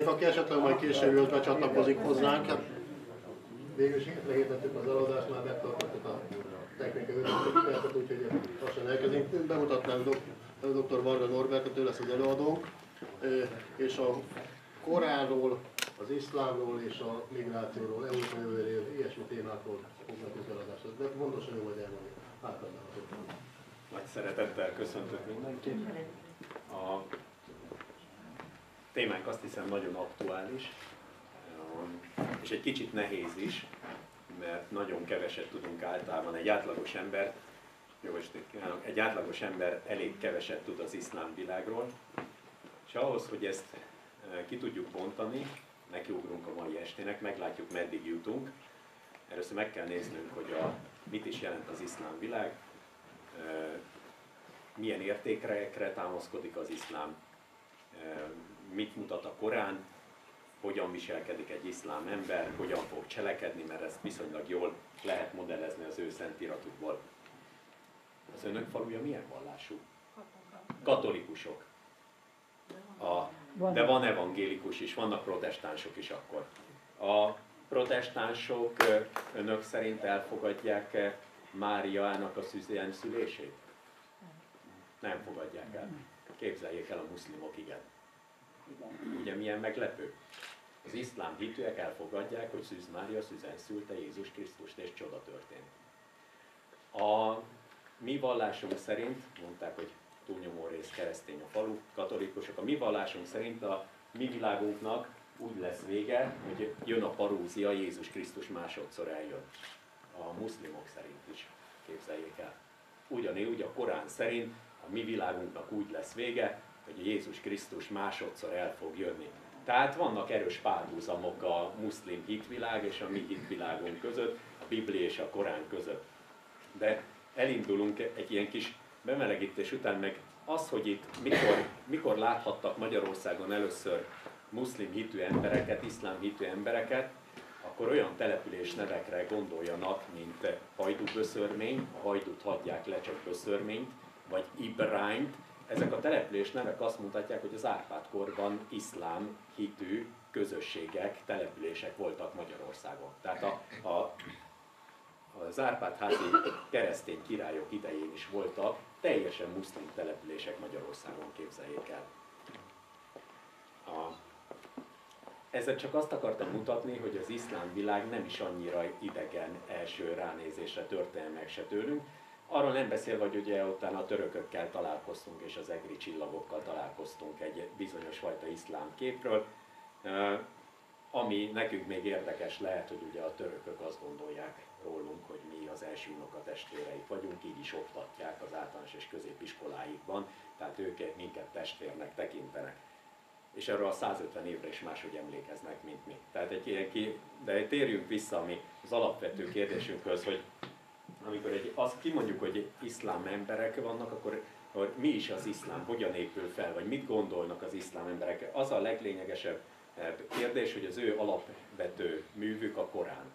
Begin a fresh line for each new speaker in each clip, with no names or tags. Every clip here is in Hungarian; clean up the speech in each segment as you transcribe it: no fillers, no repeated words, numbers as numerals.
Aki esetleg majd később jött becsatlakozik hozzánk, hát végül is lehirdettük az eladást, már megtartottuk a technikai ötletet, úgyhogy lassan elkezdünk. Bemutatnám dr. Varga Norbertet, ő lesz az előadónk, és a Koránról, az iszlámról és a migrációról, Európa jövőjéről, ilyesmi témákról foglalkozunk eladást. De pontosan jó vagy elmondani. Átadnám a többet.
Nagy szeretettel köszöntök mindenkit. A témánk azt hiszem nagyon aktuális, és egy kicsit nehéz is, mert nagyon keveset tudunk általában. Egy átlagos ember elég keveset tud az iszlám világról, és ahhoz, hogy ezt ki tudjuk bontani, nekiugrunk a mai estének, meglátjuk, meddig jutunk. Először meg kell néznünk, hogy mit is jelent az iszlám világ, milyen értékekre támaszkodik az iszlám, mit mutat a Korán, hogyan viselkedik egy iszlám ember, hogyan fog cselekedni, mert ezt viszonylag jól lehet modellezni az ő szentiratukból. Az önök faluja milyen vallású? Katolikusok. De van evangélikus is, vannak protestánsok is akkor. A protestánsok önök szerint elfogadják Máriának a szülését? Nem fogadják el. Képzeljék el, a muszlimok igen. Ugye milyen meglepő? Az iszlám hitűek elfogadják, hogy Szűz Mária szüzenszülte Jézus Krisztust, és csoda történt. A mi vallásunk szerint, mondták, hogy túlnyomó rész keresztény a falu, katolikusok, a mi vallásunk szerint a mi világunknak úgy lesz vége, hogy jön a parózia, Jézus Krisztus másodszor eljön. A muszlimok szerint is, képzeljék el. Ugyanúgy a Korán szerint a mi világunknak úgy lesz vége, hogy Jézus Krisztus másodszor el fog jönni. Tehát vannak erős párhuzamok a muszlim hitvilág és a mi hitvilágunk között, a Biblia és a Korán között. De elindulunk egy ilyen kis bemelegítés után, meg az, hogy itt mikor láthattak Magyarországon először muszlim hitű embereket, iszlám hitű embereket, akkor olyan település nevekre gondoljanak, mint Hajdú-Böszörmény, a Hajdút hagyják le, csak Böszörményt, vagy Ibrányt. Ezek a település nevek azt mutatják, hogy az Árpád-korban iszlám hitű közösségek, települések voltak Magyarországon. Tehát az Árpád-házi keresztény királyok idején is voltak teljesen muszlim települések Magyarországon, képzeljék el. Ezzel csak azt akartam mutatni, hogy az iszlám világ nem is annyira idegen első ránézésre történelmek se tőlünk. Arról nem beszélve, hogy ugye utána a törökökkel találkoztunk, és az egri csillagokkal találkoztunk egy bizonyos fajta iszlám képről, ami nekünk még érdekes lehet, hogy ugye a törökök azt gondolják rólunk, hogy mi az első unokatestvéreik vagyunk, így is oktatják az általános és középiskoláikban, tehát ők minket testvérnek tekintenek. És erről a 150 évre is máshogy emlékeznek, mint mi. Tehát de térjünk vissza az alapvető kérdésünkhöz, hogy amikor azt kimondjuk, hogy iszlám emberek vannak, akkor mi is az iszlám, hogyan épül fel, vagy mit gondolnak az iszlám emberek? Az a leglényegesebb kérdés, hogy az ő alapvető művük a Korán.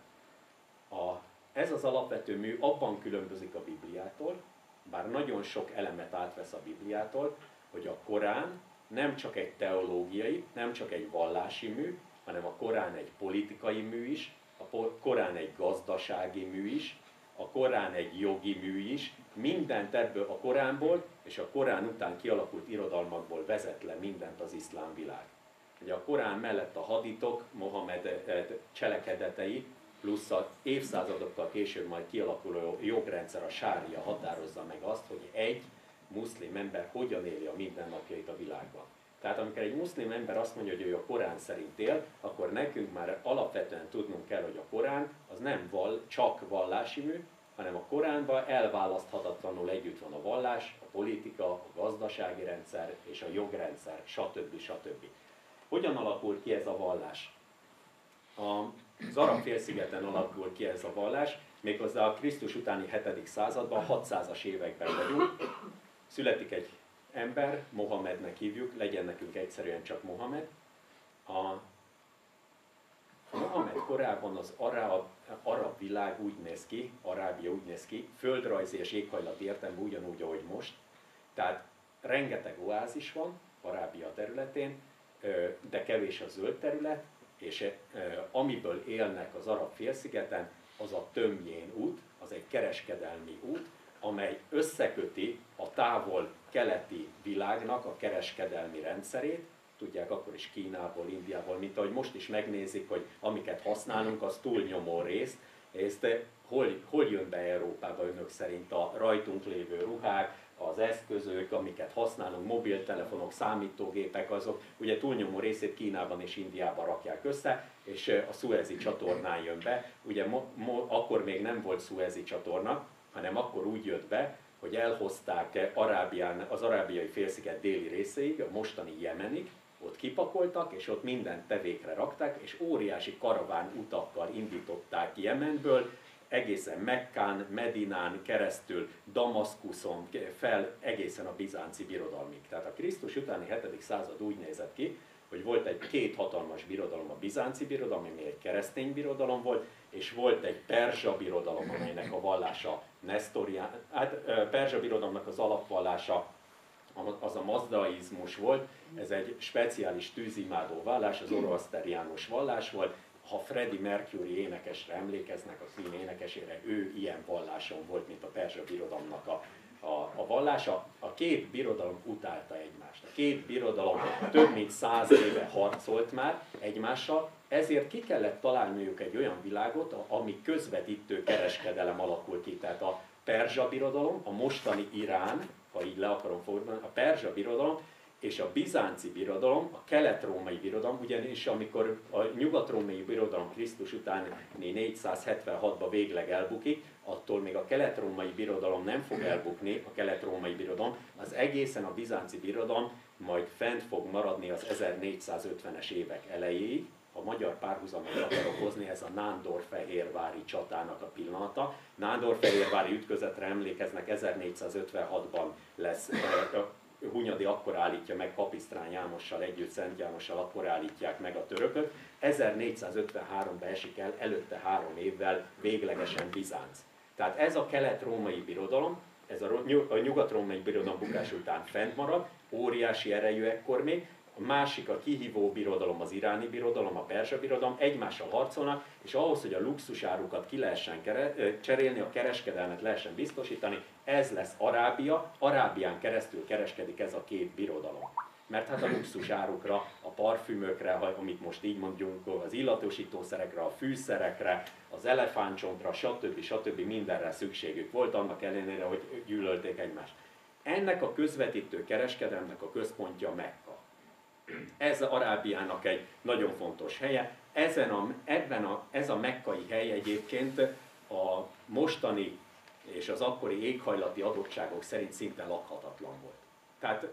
Ez az alapvető mű abban különbözik a Bibliától, bár nagyon sok elemet átvesz a Bibliától, hogy a Korán nem csak egy teológiai, nem csak egy vallási mű, hanem a Korán egy politikai mű is, a Korán egy gazdasági mű is, a Korán egy jogi mű is, mindent ebből a Koránból és a Korán után kialakult irodalmakból vezet le mindent az iszlám világ. Ugye a Korán mellett a haditok, Mohamed cselekedetei, plusz az évszázadokkal később majd kialakuló jogrendszer, a sária határozza meg azt, hogy egy muszlim ember hogyan éli a mindennapjait a világban. Tehát amikor egy muszlim ember azt mondja, hogy ő a Korán szerint él, akkor nekünk már alapvetően tudnunk kell, hogy a Korán az nem csak vallási mű, hanem a Koránban elválaszthatatlanul együtt van a vallás, a politika, a gazdasági rendszer és a jogrendszer, stb. Stb. Hogyan alakul ki ez a vallás? Az Arab-félszigeten alakul ki ez a vallás, méghozzá a Krisztus utáni 7. században, 600-as években vagyunk. Születik egy ember, Mohamednek hívjuk, legyen nekünk egyszerűen csak Mohamed. A Mohamed korában az arab világ úgy néz ki, Arábia úgy néz ki, földrajzi és éghajlati értelemben ugyanúgy, ahogy most. Tehát rengeteg oázis van Arábia területén, de kevés a zöld terület, és amiből élnek az Arab-félszigeten, az a Tömjén út, az egy kereskedelmi út, amely összeköti a távol-keleti világnak a kereskedelmi rendszerét, tudják akkor is Kínából, Indiából, mint ahogy most is megnézik, hogy amiket használunk, az túlnyomó részt, hol jön be Európába önök szerint a rajtunk lévő ruhák, az eszközök, amiket használunk, mobiltelefonok, számítógépek, azok ugye túlnyomó részét Kínában és Indiában rakják össze, és a Szuezi csatornán jön be. Ugye akkor még nem volt Szuezi csatorna, hanem akkor úgy jött be, hogy elhozták az arábiai félsziget déli részéig, a mostani Jemenig, ott kipakoltak, és ott mindent tevékre rakták, és óriási karaván utakkal indították Jemenből, egészen Mekkán, Medinán keresztül, Damaszkuszon fel egészen a bizánci birodalmig. Tehát a Krisztus utáni 7. század úgy nézett ki, hogy volt két hatalmas birodalom, a bizánci birodalom, ami egy keresztény birodalom volt, és volt egy perzsa birodalom, amelynek a vallása Nesztorián, perzsa birodalomnak az alapvallása az a mazdaizmus volt, ez egy speciális tűzimádó vallás, az zoroaszteriánus vallás volt. Ha Freddie Mercury énekesre emlékeznek, a Queen énekesére, ő ilyen valláson volt, mint a perzsa birodalomnak a vallása. A két birodalom utálta egymást. A két birodalom több mint 100 éve harcolt már egymással, ezért ki kellett találniuk egy olyan világot, ami közvetítő kereskedelem alakul ki. Tehát a perzsa birodalom, a mostani Irán, ha így le akarom fordítani, a perzsa birodalom és a bizánci birodalom, a kelet-római birodalom, ugyanis amikor a nyugat-római birodalom Krisztus utáni 476-ban végleg elbukik, attól még a kelet-római birodalom nem fog elbukni, a kelet-római birodalom, az egészen a bizánci birodalom majd fent fog maradni az 1450-es évek elejéig. A magyar párhuzamot akarok hozni, ez a Nándor-Fehérvári csatának a pillanata. Nándor-Fehérvári ütközetre emlékeznek, 1456-ban lesz, Hunyadi akkor állítja meg Kapisztrán Jánossal együtt, Szent Jánossal akkor állítják meg a törököt. 1453-ban esik el, előtte 3 évvel véglegesen Bizánc. Tehát ez a kelet-római birodalom, ez a nyugat-római birodalom bukás után fent marad, óriási erejű ekkor még, a másik, a kihívó birodalom, az iráni birodalom, a perzsa birodalom, egymással harcolnak, és ahhoz, hogy a luxusárukat ki lehessen cserélni, a kereskedelmet lehessen biztosítani, ez lesz Arábia, Arábián keresztül kereskedik ez a két birodalom. Mert hát a luxusárukra, a parfümökre, amit most így mondjunk, az illatosítószerekre, a fűszerekre, az elefántcsontra, stb. Mindenre szükségük volt, annak ellenére, hogy gyűlölték egymást. Ennek a közvetítő kereskedelmnek a központja Mekka. Ez Arábiának egy nagyon fontos helye. Ez a mekkai hely egyébként a mostani és az akkori éghajlati adottságok szerint szinte lakhatatlan volt. Tehát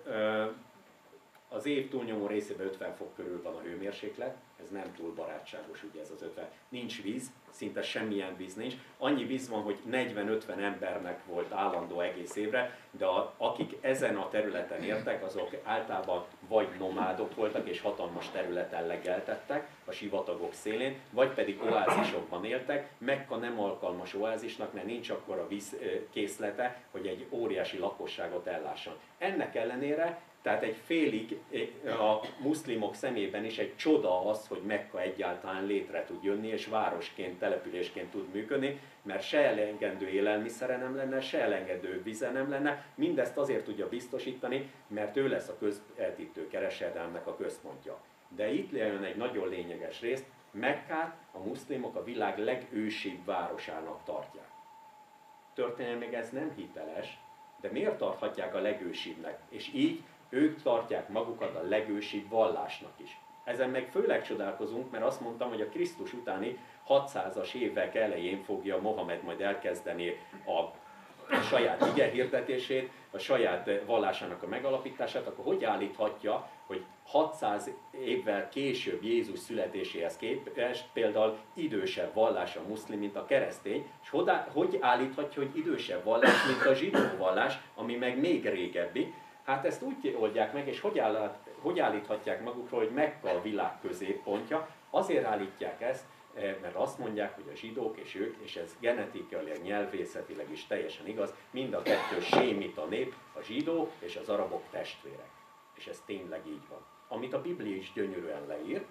az év túlnyomó részében 50 fok körül van a hőmérséklet, ez nem túl barátságos, ugye ez az 50. Nincs víz, szinte semmilyen víz nincs. Annyi víz van, hogy 40-50 embernek volt állandó egész évre, de akik ezen a területen éltek, azok általában vagy nomádok voltak és hatalmas területen legeltettek a sivatagok szélén, vagy pedig oázisokban éltek. Mekka nem alkalmas oázisnak, mert nincs akkora vízkészlete, hogy egy óriási lakosságot ellásson. Ennek ellenére tehát egy félig a muszlimok szemében is egy csoda az, hogy Mekka egyáltalán létre tud jönni, és városként, településként tud működni, mert se elengedő élelmiszere nem lenne, se elengedő vize nem lenne, mindezt azért tudja biztosítani, mert ő lesz a közvetítő kereskedelmnek a központja. De itt jön egy nagyon lényeges részt, Mekkát a muszlimok a világ legősibb városának tartják. Történelmileg ez nem hiteles, de miért tarthatják a legősibbnek? És így ők tartják magukat a legősibb vallásnak is. Ezen meg főleg csodálkozunk, mert azt mondtam, hogy a Krisztus utáni 600-as évek elején fogja Mohamed majd elkezdeni a saját igehirdetését, a saját vallásának a megalapítását, akkor hogy állíthatja, hogy 600 évvel később Jézus születéséhez képest például idősebb vallás a muszlim, mint a keresztény, és hogy állíthatja, hogy idősebb vallás, mint a zsidó vallás, ami meg még régebbi. Hát ezt úgy oldják meg, és hogy állíthatják magukról, hogy Mekka a világ középpontja. Azért állítják ezt, mert azt mondják, hogy a zsidók és ők, és ez genetikailag, nyelvészetileg is teljesen igaz, mind a kettő sémita nép, a zsidók és az arabok testvérek. És ez tényleg így van. amit a Biblia is gyönyörűen leír,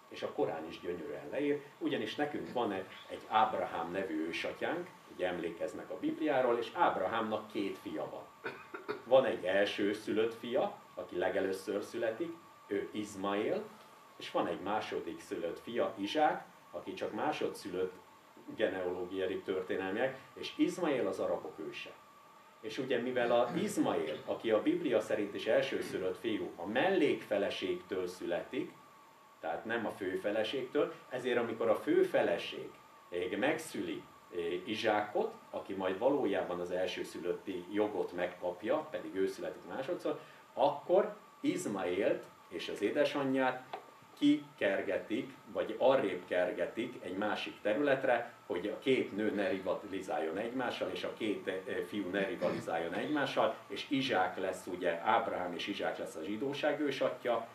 és a Korán is gyönyörűen leír, ugyanis nekünk van egy Ábrahám nevű ősatyánk, ugye emlékeznek a Bibliáról, és Ábrahámnak 2 fia van. Van egy elsőszülött fia, aki legelőször születik, ő Izmaél, és van egy második szülött fia, Izsák, aki csak másodszülött genealógiai történelmiek, és Izmaél az arabok őse. És ugye mivel az Izmaél, aki a Biblia szerint is elsőszülött fiú, a mellékfeleségtől születik, tehát nem a főfeleségtől, ezért amikor a főfeleség megszüli Izsákot, aki majd valójában az elsőszülötti jogot megkapja, pedig ő születik másodszor, akkor Izmaélt és az édesanyját kikergetik, vagy arrébb kergetik egy másik területre, hogy a 2 nő ne rivalizáljon egymással, és a 2 fiú ne rivalizáljon egymással, és Izsák lesz, ugye Ábrahám és Izsák lesz a zsidóság ősatja,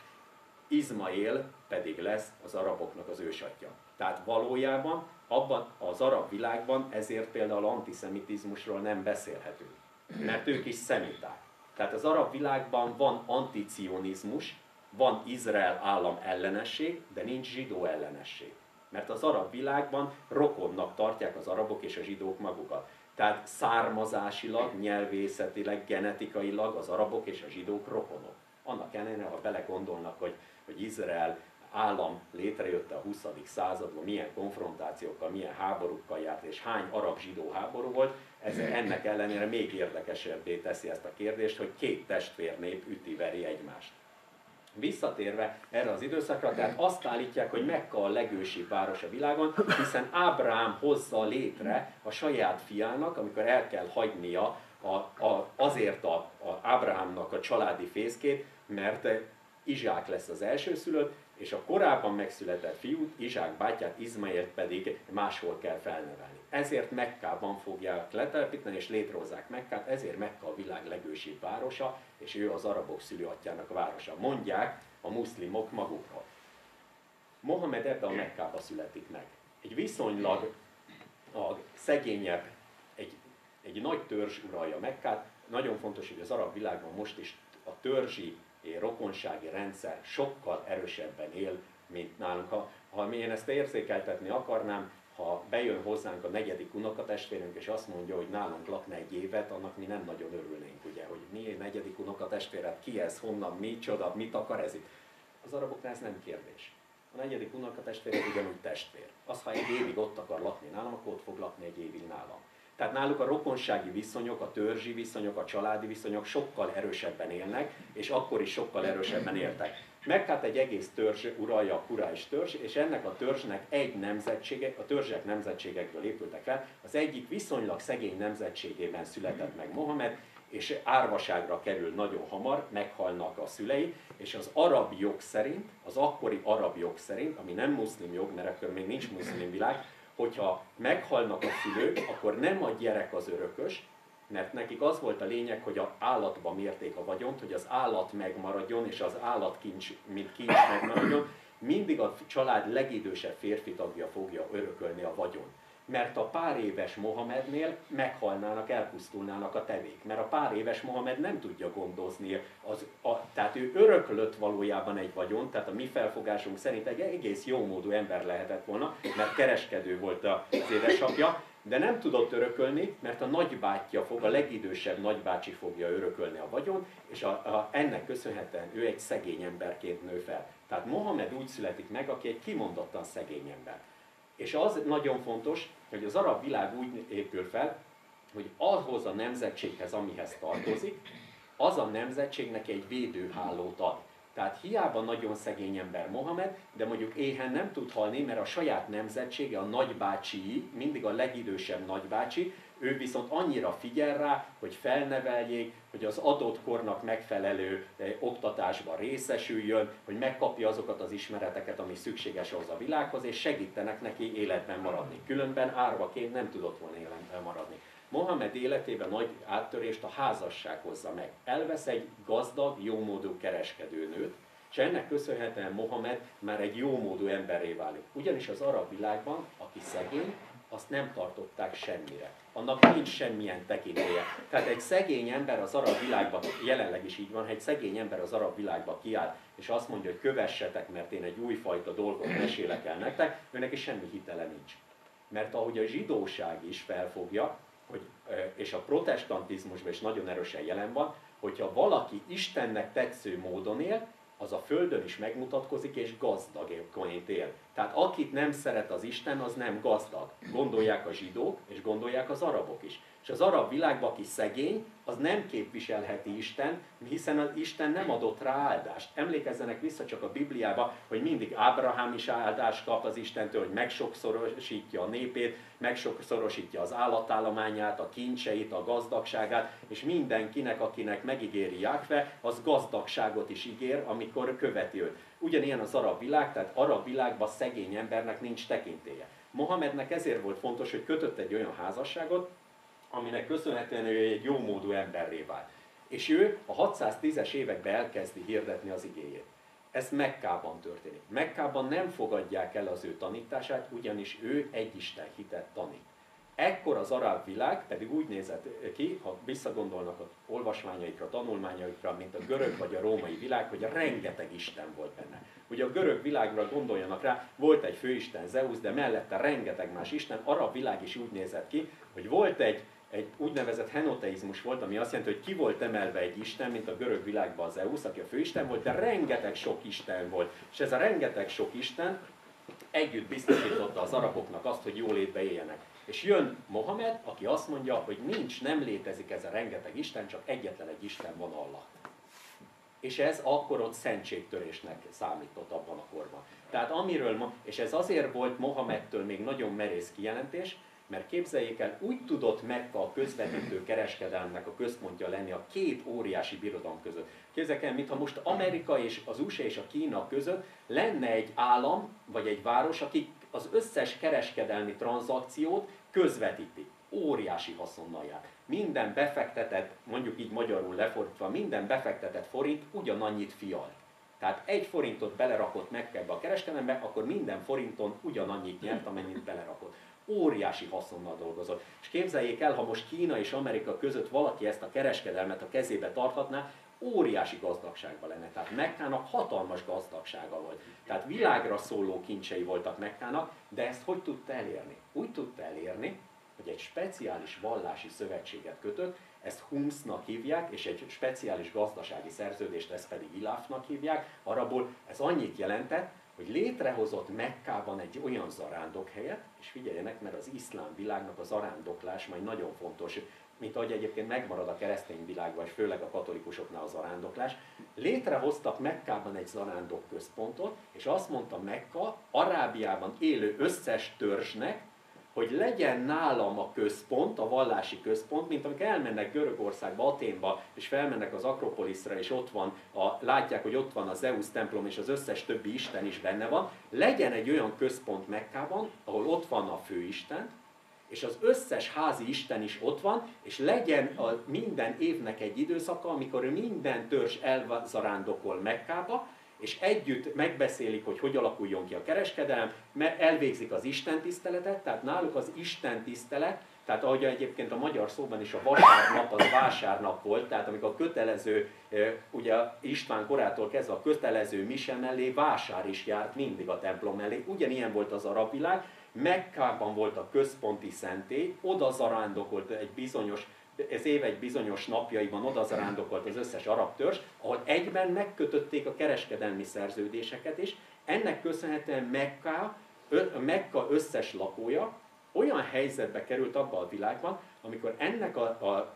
Izmaél pedig lesz az araboknak az ősatja. Tehát valójában abban az arab világban ezért például antiszemitizmusról nem beszélhetünk, mert ők is szemiták. Tehát az arab világban van anticionizmus, van Izrael állam ellenesség, de nincs zsidó ellenesség. Mert az arab világban rokonnak tartják az arabok és a zsidók magukat. Tehát származásilag, nyelvészetileg, genetikailag az arabok és a zsidók rokonok. Annak ellenére, ha belegondolnak, hogy Izrael állam létrejött a 20. században, milyen konfrontációkkal, milyen háborúkkal járt, és hány arab-zsidó háború volt, ez ennek ellenére még érdekesebbé teszi ezt a kérdést, hogy 2 testvérnép üti-veri egymást. Visszatérve erre az időszakra, tehát azt állítják, hogy Mekka a legősibb város a világon, hiszen Ábrahám hozza létre a saját fiának, amikor el kell hagynia azért Ábrahámnak a családi fészkét, mert Izsák lesz az elsőszülött, és a korábban megszületett fiút, Izsák bátyát, Izmaélt pedig máshol kell felnevelni. Ezért Mekkában fogják letelepíteni, és létrehozzák Mekkát, ezért Mekka a világ legősibb városa, és ő az arabok szülőatyjának a városa. Mondják a muszlimok magukról. Mohamed ebbe a Mekkába születik meg. Egy viszonylag szegényebb, egy nagy törzs uralja Mekkát. Nagyon fontos, hogy az arab világban most is a törzsi rokonsági rendszer sokkal erősebben él, mint nálunk. Ha én ezt érzékeltetni akarnám, ha bejön hozzánk a 4. unokatestvérünk, és azt mondja, hogy nálunk lakna egy évet, annak mi nem nagyon örülnénk, ugye, hogy mi 4. unokatestvéred, ki ez, honnan, micsoda, mit akar ez itt. Az araboknál ez nem kérdés. A 4. unokatestvére ugyanúgy testvér. Az, ha egy évig ott akar lakni nálam, akkor ott fog lakni egy évig nálam. Tehát náluk a rokonsági viszonyok, a törzsi viszonyok, a családi viszonyok sokkal erősebben élnek, és akkor is sokkal erősebben éltek. Mekkát egy egész törzs uralja, a Kurájs törzs, és ennek a törzsnek egy nemzetsége, a törzsek nemzetségekből épültek fel, az egyik viszonylag szegény nemzetségében született meg Mohamed, és árvaságra kerül nagyon hamar, meghalnak a szülei, és az arab jog szerint, az akkori arab jog szerint, ami nem muszlim jog, mert akkor még nincs muszlim világ, hogyha meghalnak a szülők, akkor nem a gyerek az örökös, mert nekik az volt a lényeg, hogy az állatba mérték a vagyont, hogy az állat megmaradjon, és az állatkincs, mint kincs megmaradjon, mindig a család legidősebb férfi tagja fogja örökölni a vagyont. Mert a pár éves Mohamednél meghalnának, elpusztulnának a tevék. Mert a pár éves Mohamed nem tudja gondozni, tehát ő öröklött valójában egy vagyont, tehát a mi felfogásunk szerint egy egész jómódú ember lehetett volna, mert kereskedő volt az édesapja, de nem tudott örökölni, mert a nagybátyja a legidősebb nagybácsi fogja örökölni a vagyont, és ennek köszönhetően ő egy szegény emberként nő fel. Tehát Mohamed úgy születik meg, aki egy kimondottan szegény ember. És az nagyon fontos, hogy az arab világ úgy épül fel, hogy ahhoz a nemzetséghez, amihez tartozik, az a nemzetségnek egy védőhálót ad. Tehát hiába nagyon szegény ember Mohamed, de mondjuk éhen nem tud halni, mert a saját nemzetsége, a nagybácsi, mindig a legidősebb nagybácsi, ő viszont annyira figyel rá, hogy felneveljék, hogy az adott kornak megfelelő oktatásban részesüljön, hogy megkapja azokat az ismereteket, ami szükséges ahhoz a világhoz, és segítenek neki életben maradni. Különben árvaként nem tudott volna életben maradni. Mohamed életében nagy áttörést a házasság hozza meg. Elvesz egy gazdag, jómódú kereskedőnőt, és ennek köszönhetően Mohamed már egy jómódú emberré válik. Ugyanis az arab világban, aki szegény, azt nem tartották semmire. Annak nincs semmilyen tekintélye. Tehát egy szegény ember az arab világban, jelenleg is így van, egy szegény ember az arab világban kiáll, és azt mondja, hogy kövessetek, mert én egy újfajta dolgot mesélek el nektek, őnek is semmi hitele nincs. Mert ahogy a zsidóság is felfogja, és a protestantizmusban is nagyon erősen jelen van, hogyha valaki Istennek tetsző módon él, az a földön is megmutatkozik, és gazdagként él. Tehát akit nem szeret az Isten, az nem gazdag. Gondolják a zsidók, és gondolják az arabok is. És az arab világban, aki szegény, az nem képviselheti Isten, hiszen az Isten nem adott rá áldást. Emlékezzenek vissza csak a Bibliába, hogy mindig Ábrahám is áldást kap az Istentől, hogy megsokszorosítja a népét, megsokszorosítja az állatállományát, a kincseit, a gazdagságát, és mindenkinek, akinek megígéri Jákve, az gazdagságot is ígér, amikor követi őt. Ugyanilyen az arab világ, tehát arab világban szegény embernek nincs tekintélye. Mohamednek ezért volt fontos, hogy kötött egy olyan házasságot, aminek köszönhetően ő egy jómódú emberré vált. És ő a 610-es években elkezdi hirdetni az igéjét. Ez Mekkában történik. Mekkában nem fogadják el az ő tanítását, ugyanis ő egyisten hitet tanít. Ekkor az arab világ pedig úgy nézett ki, ha visszagondolnak az olvasmányaikra, tanulmányaikra, mint a görög vagy a római világ, hogy rengeteg isten volt benne. Ugye a görög világra gondoljanak rá, volt egy főisten Zeus, de mellette rengeteg más isten, arab világ is úgy nézett ki, hogy volt egy úgynevezett henoteizmus volt, ami azt jelenti, hogy ki volt emelve egy isten, mint a görög világban az Zeus, aki a főisten volt, de rengeteg sok isten volt. És ez a rengeteg sok isten együtt biztosította az araboknak azt, hogy jólétbe éljenek. És jön Mohamed, aki azt mondja, hogy nem létezik ez a rengeteg isten, csak egyetlen egy isten van, Allah. És ez akkor ott szentségtörésnek számított abban a korban. Tehát és ez azért volt Mohamedtől még nagyon merész kijelentés, mert képzeljék el, úgy tudott Mekka a közvetítő kereskedelmnek a központja lenni a két óriási birodalom között. Képzeljék el, mintha most Amerika és az USA és a Kína között lenne egy állam, vagy egy város, aki az összes kereskedelmi tranzakciót közvetíti. Óriási haszonnal jár. Minden befektetett, mondjuk így magyarul lefordítva, minden befektetett forint ugyanannyit fial. Tehát egy forintot belerakott Mekkába a kereskedelembe, akkor minden forinton ugyanannyit nyert, amennyit belerakott. Óriási haszonnal dolgozott. És képzeljék el, ha most Kína és Amerika között valaki ezt a kereskedelmet a kezébe tarthatná, óriási gazdagságban lenne. Tehát Mekkának hatalmas gazdagsága volt. Tehát világra szóló kincsei voltak Mekkának, de ezt hogy tudta elérni? Úgy tudta elérni, hogy egy speciális vallási szövetséget kötött, ezt Humsznak hívják, és egy speciális gazdasági szerződést, ezt pedig Iláfnak hívják. Arabul ez annyit jelentett, hogy létrehozott Mekkában egy olyan zarándokhelyet, és figyeljenek, mert az iszlám világnak a zarándoklás majd nagyon fontos, mint ahogy egyébként megmarad a keresztény világban, és főleg a katolikusoknál a zarándoklás. Létrehoztak Mekkában egy zarándok központot, és azt mondta Mekka, Arábiában élő összes törzsnek, hogy legyen nálam a központ, a vallási központ, mint amikor elmennek Görögországba, Athénba, és felmennek az Akropoliszra, és ott van, látják, hogy ott van a Zeus templom, és az összes többi isten is benne van. Legyen egy olyan központ Mekkában, ahol ott van a főisten, és az összes házi isten is ott van, és legyen minden évnek egy időszaka, amikor minden törzs elzarándokol Mekkába, és együtt megbeszélik, hogy hogy alakuljon ki a kereskedelem, mert elvégzik az istentiszteletet, tehát náluk az istentisztelet, tehát ahogy egyébként a magyar szóban is a vasárnap az vásárnap volt, tehát amikor a kötelező, ugye István korától kezdve a kötelező mise mellé vásár is járt mindig a templom mellé, ugyanilyen volt az arab világ, Mekkában volt a központi szentély, oda zarándokolt ez év egy bizonyos napjaiban oda zarándokolt az összes arab törzs, ahol egyben megkötötték a kereskedelmi szerződéseket is. Ennek köszönhetően Mekka összes lakója olyan helyzetbe került abban a világban, amikor ennek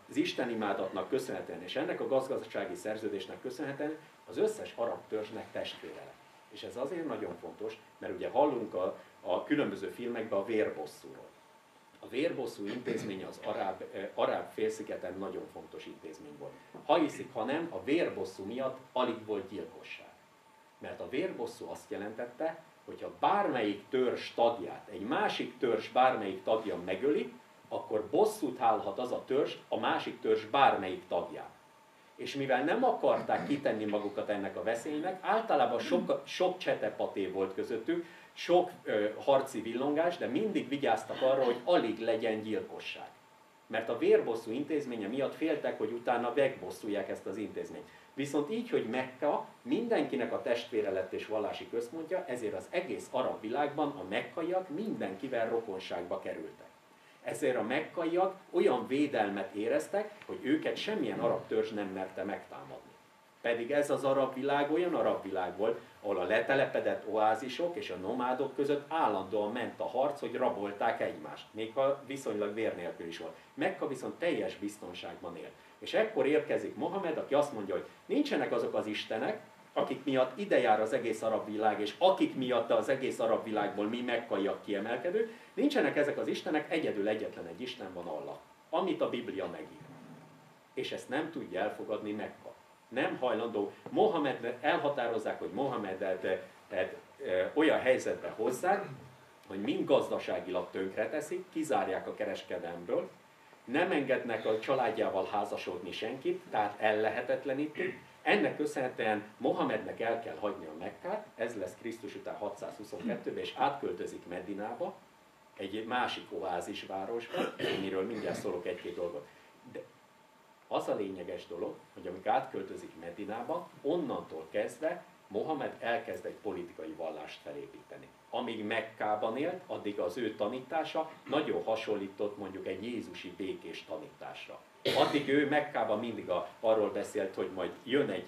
az istenimádatnak köszönhetően és ennek a gazdasági szerződésnek köszönhetően az összes arab törzsnek testvére lett. És ez azért nagyon fontos, mert ugye hallunk a különböző filmekben a vérbosszúról. A vérbosszú intézmény az arab félszigeten nagyon fontos intézmény volt. Ha hiszik, ha nem, a vérbosszú miatt alig volt gyilkosság. Mert a vérbosszú azt jelentette, hogyha bármelyik törzs tagját, egy másik törzs bármelyik tagja megöli, akkor bosszút állhat az a törzs a másik törzs bármelyik tagját. És mivel nem akarták kitenni magukat ennek a veszélynek, általában sok csetepaté volt közöttük, sok harci villongás, de mindig vigyáztak arra, hogy alig legyen gyilkosság. Mert a vérbosszú intézménye miatt féltek, hogy utána megbosszulják ezt az intézményt. Viszont így, hogy Mekka mindenkinek a testvére lett és vallási központja, ezért az egész arab világban a mekkaiak mindenkivel rokonságba kerültek. Ezért a mekkaiak olyan védelmet éreztek, hogy őket semmilyen arab törzs nem merte megtámadni. Pedig ez az arab világ olyan arab világ volt, ahol a letelepedett oázisok és a nomádok között állandóan ment a harc, hogy rabolták egymást. Még ha viszonylag vér nélkül is volt. Mekka viszont teljes biztonságban él. És ekkor érkezik Mohamed, aki azt mondja, hogy nincsenek azok az istenek, akik miatt ide jár az egész arab világ, és akik miatt az egész arab világból mi mekkaiak kiemelkedők, nincsenek ezek az istenek, egyedül egyetlen egy Isten van, Allah, amit a Biblia megír. És ezt nem tudja elfogadni Mekka. Nem hajlandó. Elhatározzák, hogy Mohamedet olyan helyzetbe hozzák, hogy mind gazdaságilag tönkreteszik, kizárják a kereskedelmből, nem engednek a családjával házasodni senkit, tehát ellehetetlenítik. Ennek köszönhetően Mohamednek el kell hagyni a Mekkát, ez lesz Krisztus után 622-ben, és átköltözik Medinába, egy másik oázisvárosba, miről mindjárt szólok egy-két dolgot. De az a lényeges dolog, hogy amikor átköltözik Medinába, onnantól kezdve Mohamed elkezd egy politikai vallást felépíteni. Amíg Mekkában élt, addig az ő tanítása nagyon hasonlított mondjuk egy jézusi békés tanításra. Addig ő Mekkában mindig arról beszélt, hogy majd jön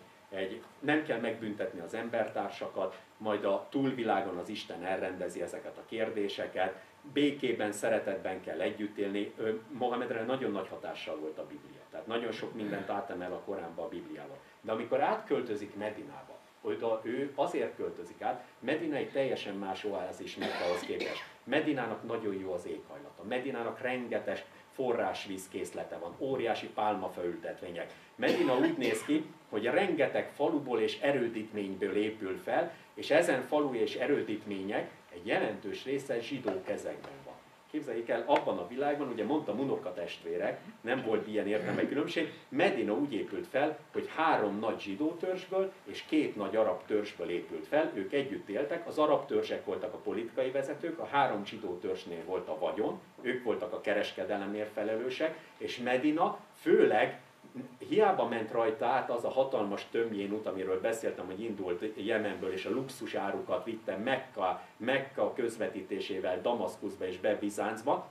nem kell megbüntetni az embertársakat, majd a túlvilágon az Isten elrendezi ezeket a kérdéseket, békében, szeretetben kell együtt élni. Mohamedre nagyon nagy hatással volt a Biblia. Tehát nagyon sok mindent átemel a Koránba a Bibliával. De amikor átköltözik Medinába, oda ő azért költözik át, Medina egy teljesen más oázis Mekkához képest. Medinának nagyon jó az éghajlata. Medinának rengeteg forrásvízkészlete van, óriási pálmafaültetvények. Medina úgy néz ki, hogy rengeteg faluból és erődítményből épül fel, és ezen falu és erődítmények egy jelentős része zsidó kezekben van. Képzeljék el, abban a világban, ugye mondtam unokatestvérek, nem volt ilyen értelme különbség, Medina úgy épült fel, hogy 3 nagy zsidó törzsből és 2 nagy arab törzsből épült fel, ők együtt éltek, az arab törzsek voltak a politikai vezetők, a 3 zsidó törzsnél volt a vagyon, ők voltak a kereskedelemért felelősek, és Medina főleg hiába ment rajta át az a hatalmas tömjén út, amiről beszéltem, hogy indult Jemenből, és a luxus árukat vitte Mekka közvetítésével Damaszkuszba és be Bizáncba.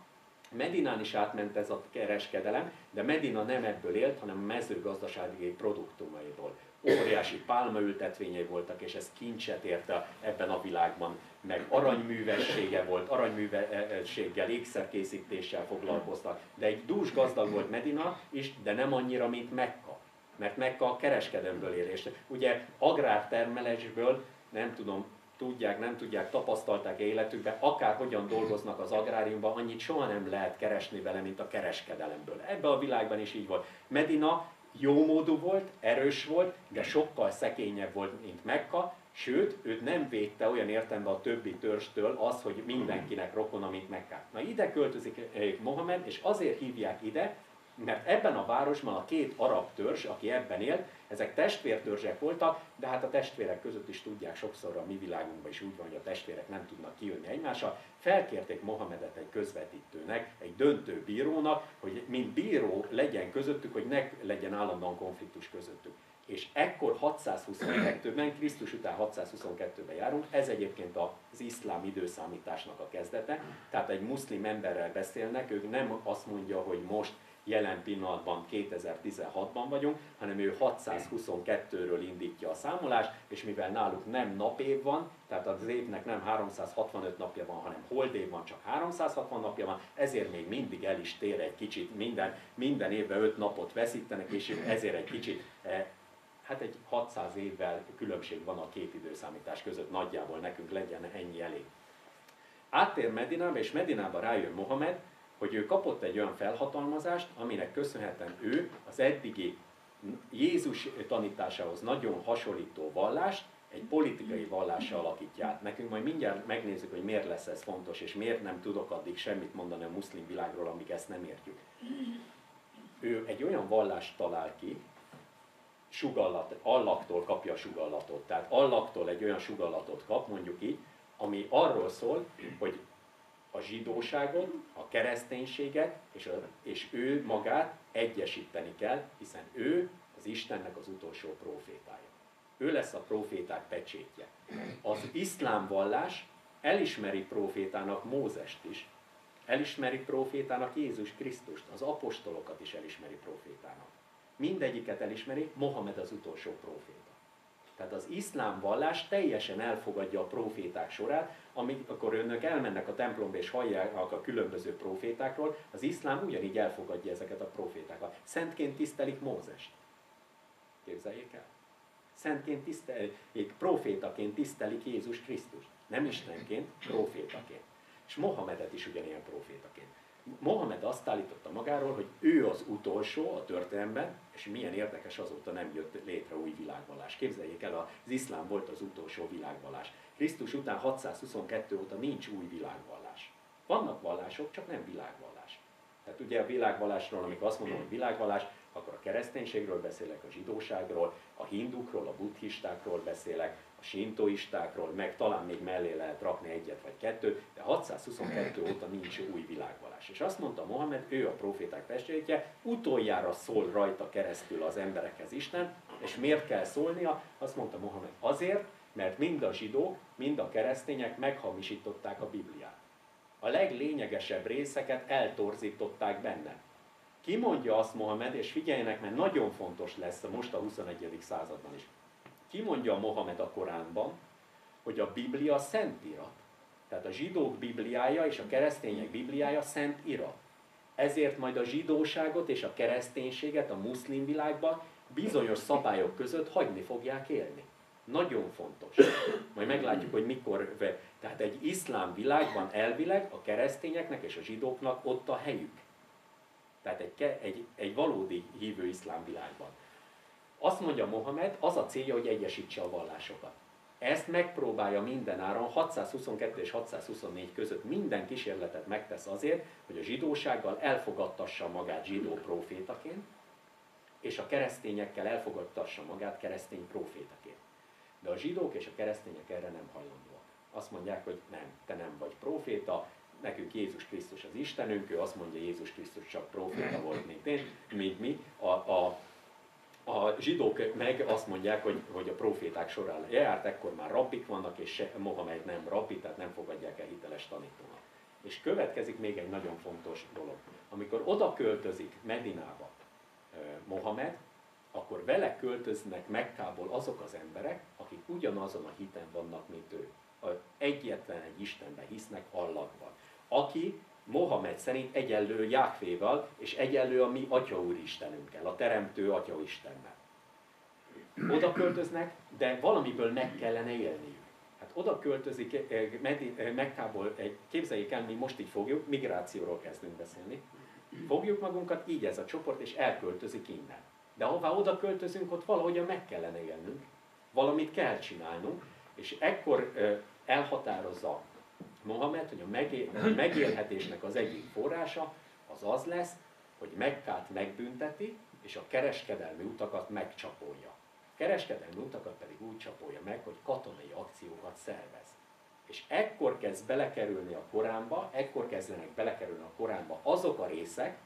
Medinán is átment ez a kereskedelem, de Medina nem ebből élt, hanem a mezőgazdasági produktumaiból. Óriási pálmaültetvényei voltak, és ez kincset érte ebben a világban, meg aranyművessége volt, aranyművességgel, ékszerkészítéssel foglalkoztak. De egy dús gazdag volt Medina is, de nem annyira, mint Mekka. Mert Mekka a kereskedelemből él. És ugye agrártermelésből, nem tudom, tudják, nem tudják, tapasztalták életükben, akárhogyan dolgoznak az agráriumban, annyit soha nem lehet keresni vele, mint a kereskedelemből. Ebben a világban is így volt. Medina jómódú volt, erős volt, de sokkal szegényebb volt, mint Mekka, sőt, őt nem védte olyan értelemben a többi törzstől az, hogy mindenkinek rokona, mint Mekka. Na ide költözik Mohamed, és azért hívják ide, mert ebben a városban a 2 arab törzs, aki ebben élt, ezek testvértörzsek voltak, de hát a testvérek között is tudják, sokszor a mi világunkban is úgy van, hogy a testvérek nem tudnak kijönni egymással. Felkérték Mohamedet egy közvetítőnek, egy döntő bírónak, hogy mint bíró legyen közöttük, hogy ne legyen állandóan konfliktus közöttük. És ekkor 622-ben, Krisztus után 622-ben járunk, ez egyébként az iszlám időszámításnak a kezdete, tehát egy muszlim emberrel beszélnek, ő nem azt mondja, hogy most jelen pillanatban 2016-ban vagyunk, hanem ő 622-ről indítja a számolást, és mivel náluk nem napév van, tehát az évnek nem 365 napja van, hanem holdév van, csak 360 napja van, ezért még mindig el is tér egy kicsit, minden évben 5 napot veszítenek, és ezért egy kicsit, hát egy 600 évvel különbség van a 2 időszámítás között, nagyjából nekünk legyen ennyi elég. Áttér Medinába, és Medinába rájön Mohamed, hogy ő kapott egy olyan felhatalmazást, aminek köszönhetően ő az eddigi Jézus tanításához nagyon hasonlító vallást egy politikai vallással alakítja át. Nekünk majd mindjárt megnézzük, hogy miért lesz ez fontos, és miért nem tudok addig semmit mondani a muszlim világról, amíg ezt nem értjük. Ő egy olyan vallást talál ki, Allahtól kapja a sugallatot. Tehát Allahtól egy olyan sugallatot kap, mondjuk így, ami arról szól, hogy a zsidóságot, a kereszténységet és ő magát egyesíteni kell, hiszen ő az Istennek az utolsó prófétája. Ő lesz a próféták pecsétje. Az iszlám vallás elismeri prófétának Mózest is, elismeri prófétának Jézus Krisztust, az apostolokat is elismeri prófétának. Mindegyiket elismeri, Mohamed az utolsó próféta. Tehát az iszlám vallás teljesen elfogadja a próféták sorát, amikor önök elmennek a templomba és hallják a különböző prófétákról, az iszlám ugyanígy elfogadja ezeket a prófétákat. Szentként tisztelik Mózest. Képzeljék el. Szentként tisztelik, prófétaként tisztelik Jézus Krisztust. Nem istenként, prófétaként. És Mohamedet is ugyanilyen prófétaként. Mohamed azt állította magáról, hogy ő az utolsó a történelemben, és milyen érdekes, azóta nem jött létre új világvallás. Képzeljék el, az iszlám volt az utolsó világvallás. Krisztus után 622 óta nincs új világvallás. Vannak vallások, csak nem világvallás. Tehát ugye a világvallásról, amikor azt mondom, hogy világvallás, akkor a kereszténységről beszélek, a zsidóságról, a hindukról, a buddhistákról beszélek, a sintoistákról, meg talán még mellé lehet rakni egyet vagy kettőt, de 622 óta nincs új világvallás. És azt mondta Mohamed, ő a próféták pecsétje, utoljára szól rajta keresztül az emberekhez Isten, és miért kell szólnia? Azt mondta Mohamed, azért, mert mind a zsidók, mind a keresztények meghamisították a Bibliát. A leglényegesebb részeket eltorzították benne. Ki mondja azt Mohamed, és figyeljenek, mert nagyon fontos lesz most a 21. században is. Ki mondja Mohamed a Koránban, hogy a Biblia szent irat. Tehát a zsidók Bibliája és a keresztények Bibliája szent irat. Ezért majd a zsidóságot és a kereszténységet a muszlim világban bizonyos szabályok között hagyni fogják élni. Nagyon fontos. Majd meglátjuk, hogy mikor. Tehát egy iszlám világban elvileg a keresztényeknek és a zsidóknak ott a helyük. Tehát egy valódi hívő iszlám világban. Azt mondja Mohamed, az a célja, hogy egyesítse a vallásokat. Ezt megpróbálja mindenáron, 622 és 624 között minden kísérletet megtesz azért, hogy a zsidósággal elfogadtassa magát zsidó prófétaként, és a keresztényekkel elfogadtassa magát keresztény prófétaként. De a zsidók és a keresztények erre nem hajlandóak. Azt mondják, hogy nem, te nem vagy próféta, nekünk Jézus Krisztus az Istenünk, ő azt mondja, Jézus Krisztus csak próféta volt, mint mi. A zsidók meg azt mondják, hogy a próféták során járt, ekkor már rabbik vannak, és Mohamed nem rabbi, tehát nem fogadják el hiteles tanítónak. És következik még egy nagyon fontos dolog. Amikor oda költözik Medinába Mohamed, akkor vele költöznek Mekkából azok az emberek, akik ugyanazon a hiten vannak, mint ő. Egyetlen egy Istenben hisznek, Allahban. Aki Mohamed szerint egyenlő Jáhvéval, és egyenlő a mi Atyaúristenünkkel, a Teremtő Atyaistennel. Oda költöznek, de valamiből meg kellene élniük. Hát oda költözik Mekkából, képzeljék el, mi most így fogjuk, migrációról kezdünk beszélni. Fogjuk magunkat, így ez a csoport, és elköltözik innen. De ahová oda költözünk, ott valahogyan meg kellene élnünk, valamit kell csinálnunk, és ekkor elhatározza Mohamed, hogy a megélhetésnek az egyik forrása az az lesz, hogy Mekkát megbünteti, és a kereskedelmi utakat megcsapolja. A kereskedelmi utakat pedig úgy csapolja meg, hogy katonai akciókat szervez. És ekkor kezd belekerülni a Koránba, ekkor kezdenek belekerülni a Koránba azok a részek,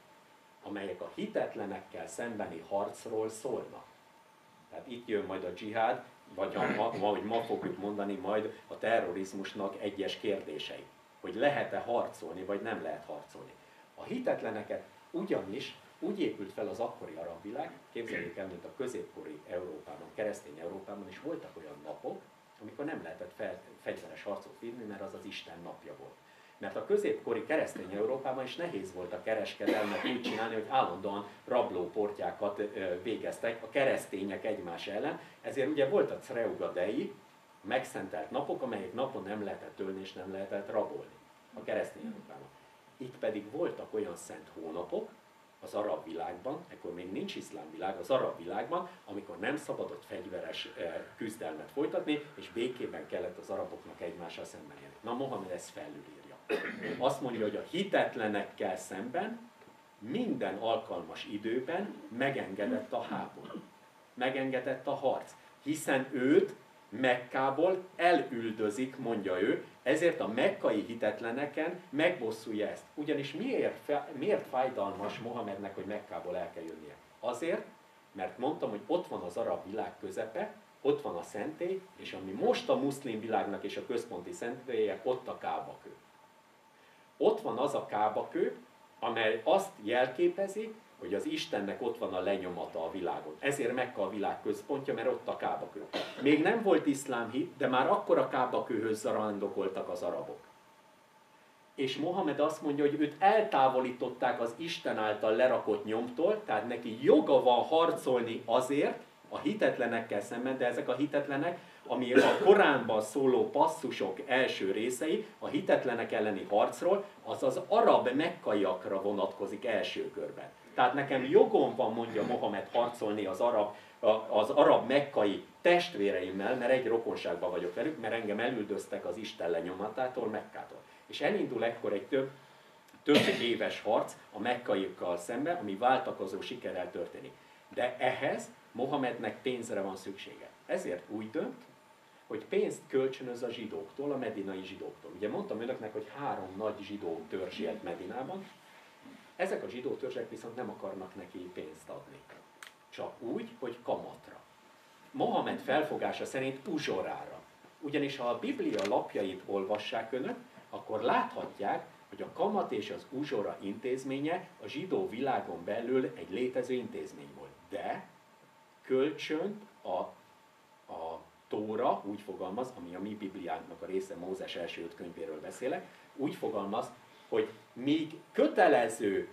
amelyek a hitetlenekkel szembeni harcról szólnak. Tehát itt jön majd a dzsihád, vagy ahogy ma fogjuk mondani, majd a terrorizmusnak egyes kérdései. Hogy lehet-e harcolni, vagy nem lehet harcolni. A hitetleneket ugyanis úgy épült fel az akkori arab világ, képzeljék el, mint a középkori Európában, keresztény Európában is voltak olyan napok, amikor nem lehetett fegyveres harcot vinni, mert az az Isten napja volt. Mert a középkori keresztény Európában is nehéz volt a kereskedelmet úgy csinálni, hogy állandóan rablóportyákat végeztek a keresztények egymás ellen. Ezért ugye volt a Creugadei, megszentelt napok, amelyek napon nem lehetett ölni és nem lehetett rabolni a keresztény Európában. Itt pedig voltak olyan szent hónapok az arab világban, ekkor még nincs iszlám világ, az arab világban, amikor nem szabadott fegyveres küzdelmet folytatni, és békében kellett az araboknak egymással szemben élni. Na, Mohamed ezt felülírja. Azt mondja, hogy a hitetlenekkel szemben minden alkalmas időben megengedett a háború. Megengedett a harc. Hiszen őt Mekkából elüldözik, mondja ő, ezért a mekkai hitetleneken megbosszulja ezt. Ugyanis miért fájdalmas Mohamednek, hogy Mekkából el kell jönnie? Azért, mert mondtam, hogy ott van az arab világ közepe, ott van a szentély, és ami most a muszlim világnak és a központi szentélye, ott a Kábakő. Ott van az a Kábakő, amely azt jelképezi, hogy az Istennek ott van a lenyomata a világon. Ezért Mekka a világ központja, mert ott a Kábakő. Még nem volt iszlám hit, de már akkor a Kábakőhöz zarándokoltak az arabok. És Mohamed azt mondja, hogy őt eltávolították az Isten által lerakott nyomtól, tehát neki joga van harcolni azért, a hitetlenekkel szemben, de ezek a hitetlenek, ami a Koránban szóló passzusok első részei, a hitetlenek elleni harcról, az az arab mekkaiakra vonatkozik első körben. Tehát nekem jogom van, mondja Mohamed, harcolni az arab mekkai testvéreimmel, mert egy rokonságban vagyok velük, mert engem elüldöztek az Isten lenyomatától, Mekkától. És elindul ekkor egy több éves harc a mekkaiakkal szemben, ami váltakozó sikerrel történik. De ehhez Mohamednek pénzre van szüksége. Ezért úgy dönt, hogy pénzt kölcsönöz a zsidóktól, a medinai zsidóktól. Ugye mondtam önöknek, hogy 3 nagy zsidó törzs élt Medinában. Ezek a zsidó törzsek viszont nem akarnak neki pénzt adni. Csak úgy, hogy kamatra. Mohamed felfogása szerint uzsorára. Ugyanis ha a Biblia lapjait olvassák önök, akkor láthatják, hogy a kamat és az uzsora intézménye a zsidó világon belül egy létező intézmény volt. De kölcsönt a Tóra úgy fogalmaz, ami a mi Bibliánknak a része, Mózes első 5 könyvéről beszélek, úgy fogalmaz, hogy míg kötelező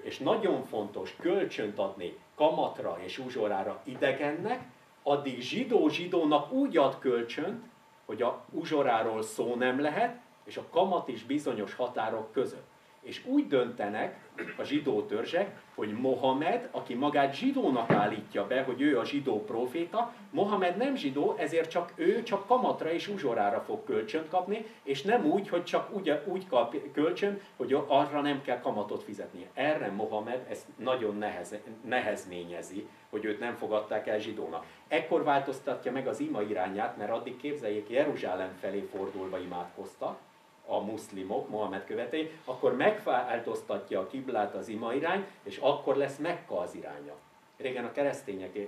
és nagyon fontos kölcsönt adni kamatra és uzsorára idegennek, addig zsidónak úgy ad kölcsönt, hogy a uzsoráról szó nem lehet, és a kamat is bizonyos határok között. És úgy döntenek a zsidó törzsek, hogy Mohamed, aki magát zsidónak állítja be, hogy ő a zsidó próféta, Mohamed nem zsidó, ezért ő csak kamatra és uzsorára fog kölcsönt kapni, és nem úgy, hogy csak úgy kap kölcsön, hogy arra nem kell kamatot fizetnie. Erre Mohamed ezt nagyon nehezményezi, hogy őt nem fogadták el zsidónak. Ekkor változtatja meg az ima irányát, mert addig képzeljék, Jeruzsálem felé fordulva imádkoztak a muszlimok, Mohamed követői, akkor megváltoztatja a kiblát az ima irány, és akkor lesz Mekka az iránya. Régen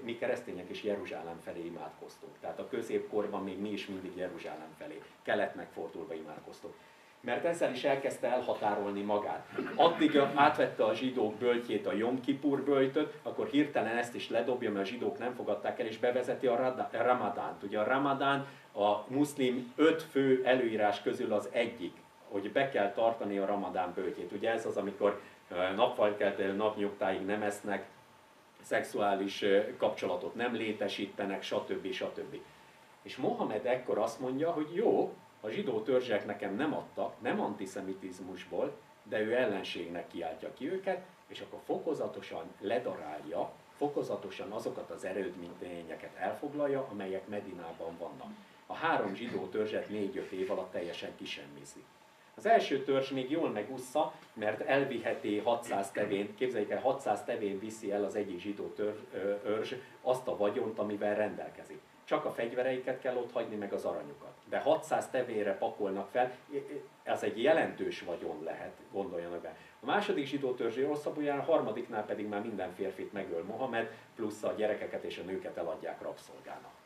mi keresztények is Jeruzsálem felé imádkoztunk. Tehát a középkorban még mi is mindig Jeruzsálem felé, keletnek fordulva imádkoztunk. Mert ezzel is elkezdte elhatárolni magát. Addig átvette a zsidók böltjét, a Jom Kipur böltöt, akkor hirtelen ezt is ledobja, mert a zsidók nem fogadták el, és bevezeti a Ramadánt. Ugye a Ramadán a muszlim 5 fő előírás közül az egyik, hogy be kell tartani a Ramadán böltjét. Ugye ez az, amikor napfalkeltől napnyugtáig nem esznek, szexuális kapcsolatot nem létesítenek, stb. Stb. És Mohamed ekkor azt mondja, hogy jó, a zsidó törzsek nekem nem adtak, nem antiszemitizmusból, de ő ellenségnek kiáltja ki őket, és akkor fokozatosan ledarálja, fokozatosan azokat az erődményeket elfoglalja, amelyek Medinában vannak. A 3 zsidó törzset 4-5 év alatt teljesen kisemmiszi. Az első törzs még jól megússza, mert elviheti 600 tevén, képzeljék el, 600 tevén viszi el az egyik zsidó törzs azt a vagyont, amivel rendelkezik. Csak a fegyvereiket kell ott hagyni, meg az aranyukat. De 600 tevére pakolnak fel, ez egy jelentős vagyon lehet, gondoljanak be. A második zsidó törzsé rosszabb, a harmadiknál pedig már minden férfit megöl Mohamed, plusz a gyerekeket és a nőket eladják rabszolgának.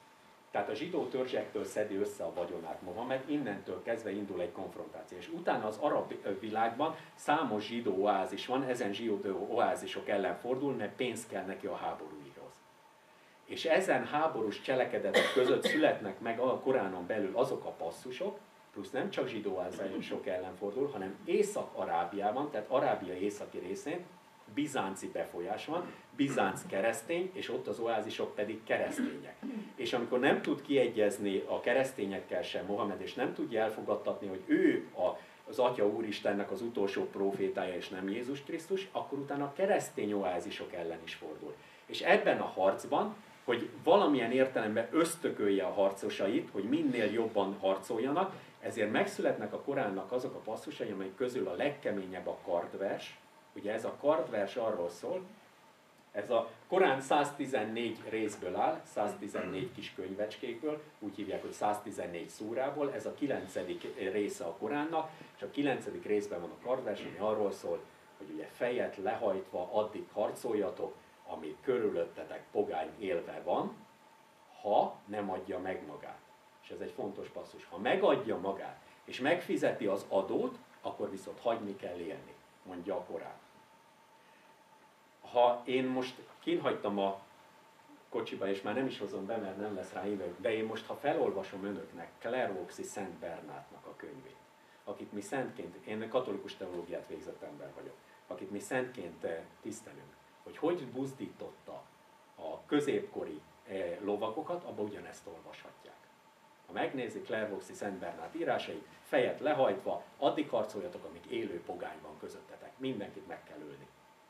Tehát a zsidó törzsektől szedi össze a vagyonát Mohamed, innentől kezdve indul egy konfrontáció. És utána az arab világban számos zsidó oázis van, ezen zsidó oázisok ellen fordul, mert pénz kell neki a háborúihoz. És ezen háborús cselekedetek között születnek meg a Koránon belül azok a passzusok, plusz nem csak zsidó oázisok ellen fordul, hanem Észak-Arábiában, tehát Arábia északi részén bizánci befolyás van, bizánc keresztény, és ott az oázisok pedig keresztények. És amikor nem tud kiegyezni a keresztényekkel sem Mohamed, és nem tudja elfogadtatni, hogy ő az Atya Úristennek az utolsó prófétája, és nem Jézus Krisztus, akkor utána a keresztény oázisok ellen is fordul. És ebben a harcban, hogy valamilyen értelemben ösztökölje a harcosait, hogy minél jobban harcoljanak, ezért megszületnek a Koránnak azok a passzusai, amelyek közül a legkeményebb a kardvers. Ugye ez a kardvers arról szól, Ez a Korán 114 részből áll, 114 kis könyvecskékből, úgy hívják, hogy 114 szúrából, ez a 9. része a Koránnak, és a 9. részben van a kardvers, ami arról szól, hogy ugye fejet lehajtva addig harcoljatok, amíg körülöttetek pogány élve van, ha nem adja meg magát. És ez egy fontos passzus. Ha megadja magát, és megfizeti az adót, akkor viszont hagyni kell élni, mondja a Korán. Ha én most kínhagytam a kocsiba, és már nem is hozom be, mert nem lesz rá idő, de én most, ha felolvasom önöknek Claire Vauxhall Szent Bernátnak a könyvét, akit mi szentként, én katolikus teológiát végzett ember vagyok, akit mi szentként tisztelünk, hogy buzdította a középkori lovagokat, abban ugyanezt olvashatják. Ha megnézik Claire Vauxhall Szent Bernát írásait, fejet lehajtva, addig harcoljatok, amíg élő pogány van közöttetek. Mindenkit meg kell ölni.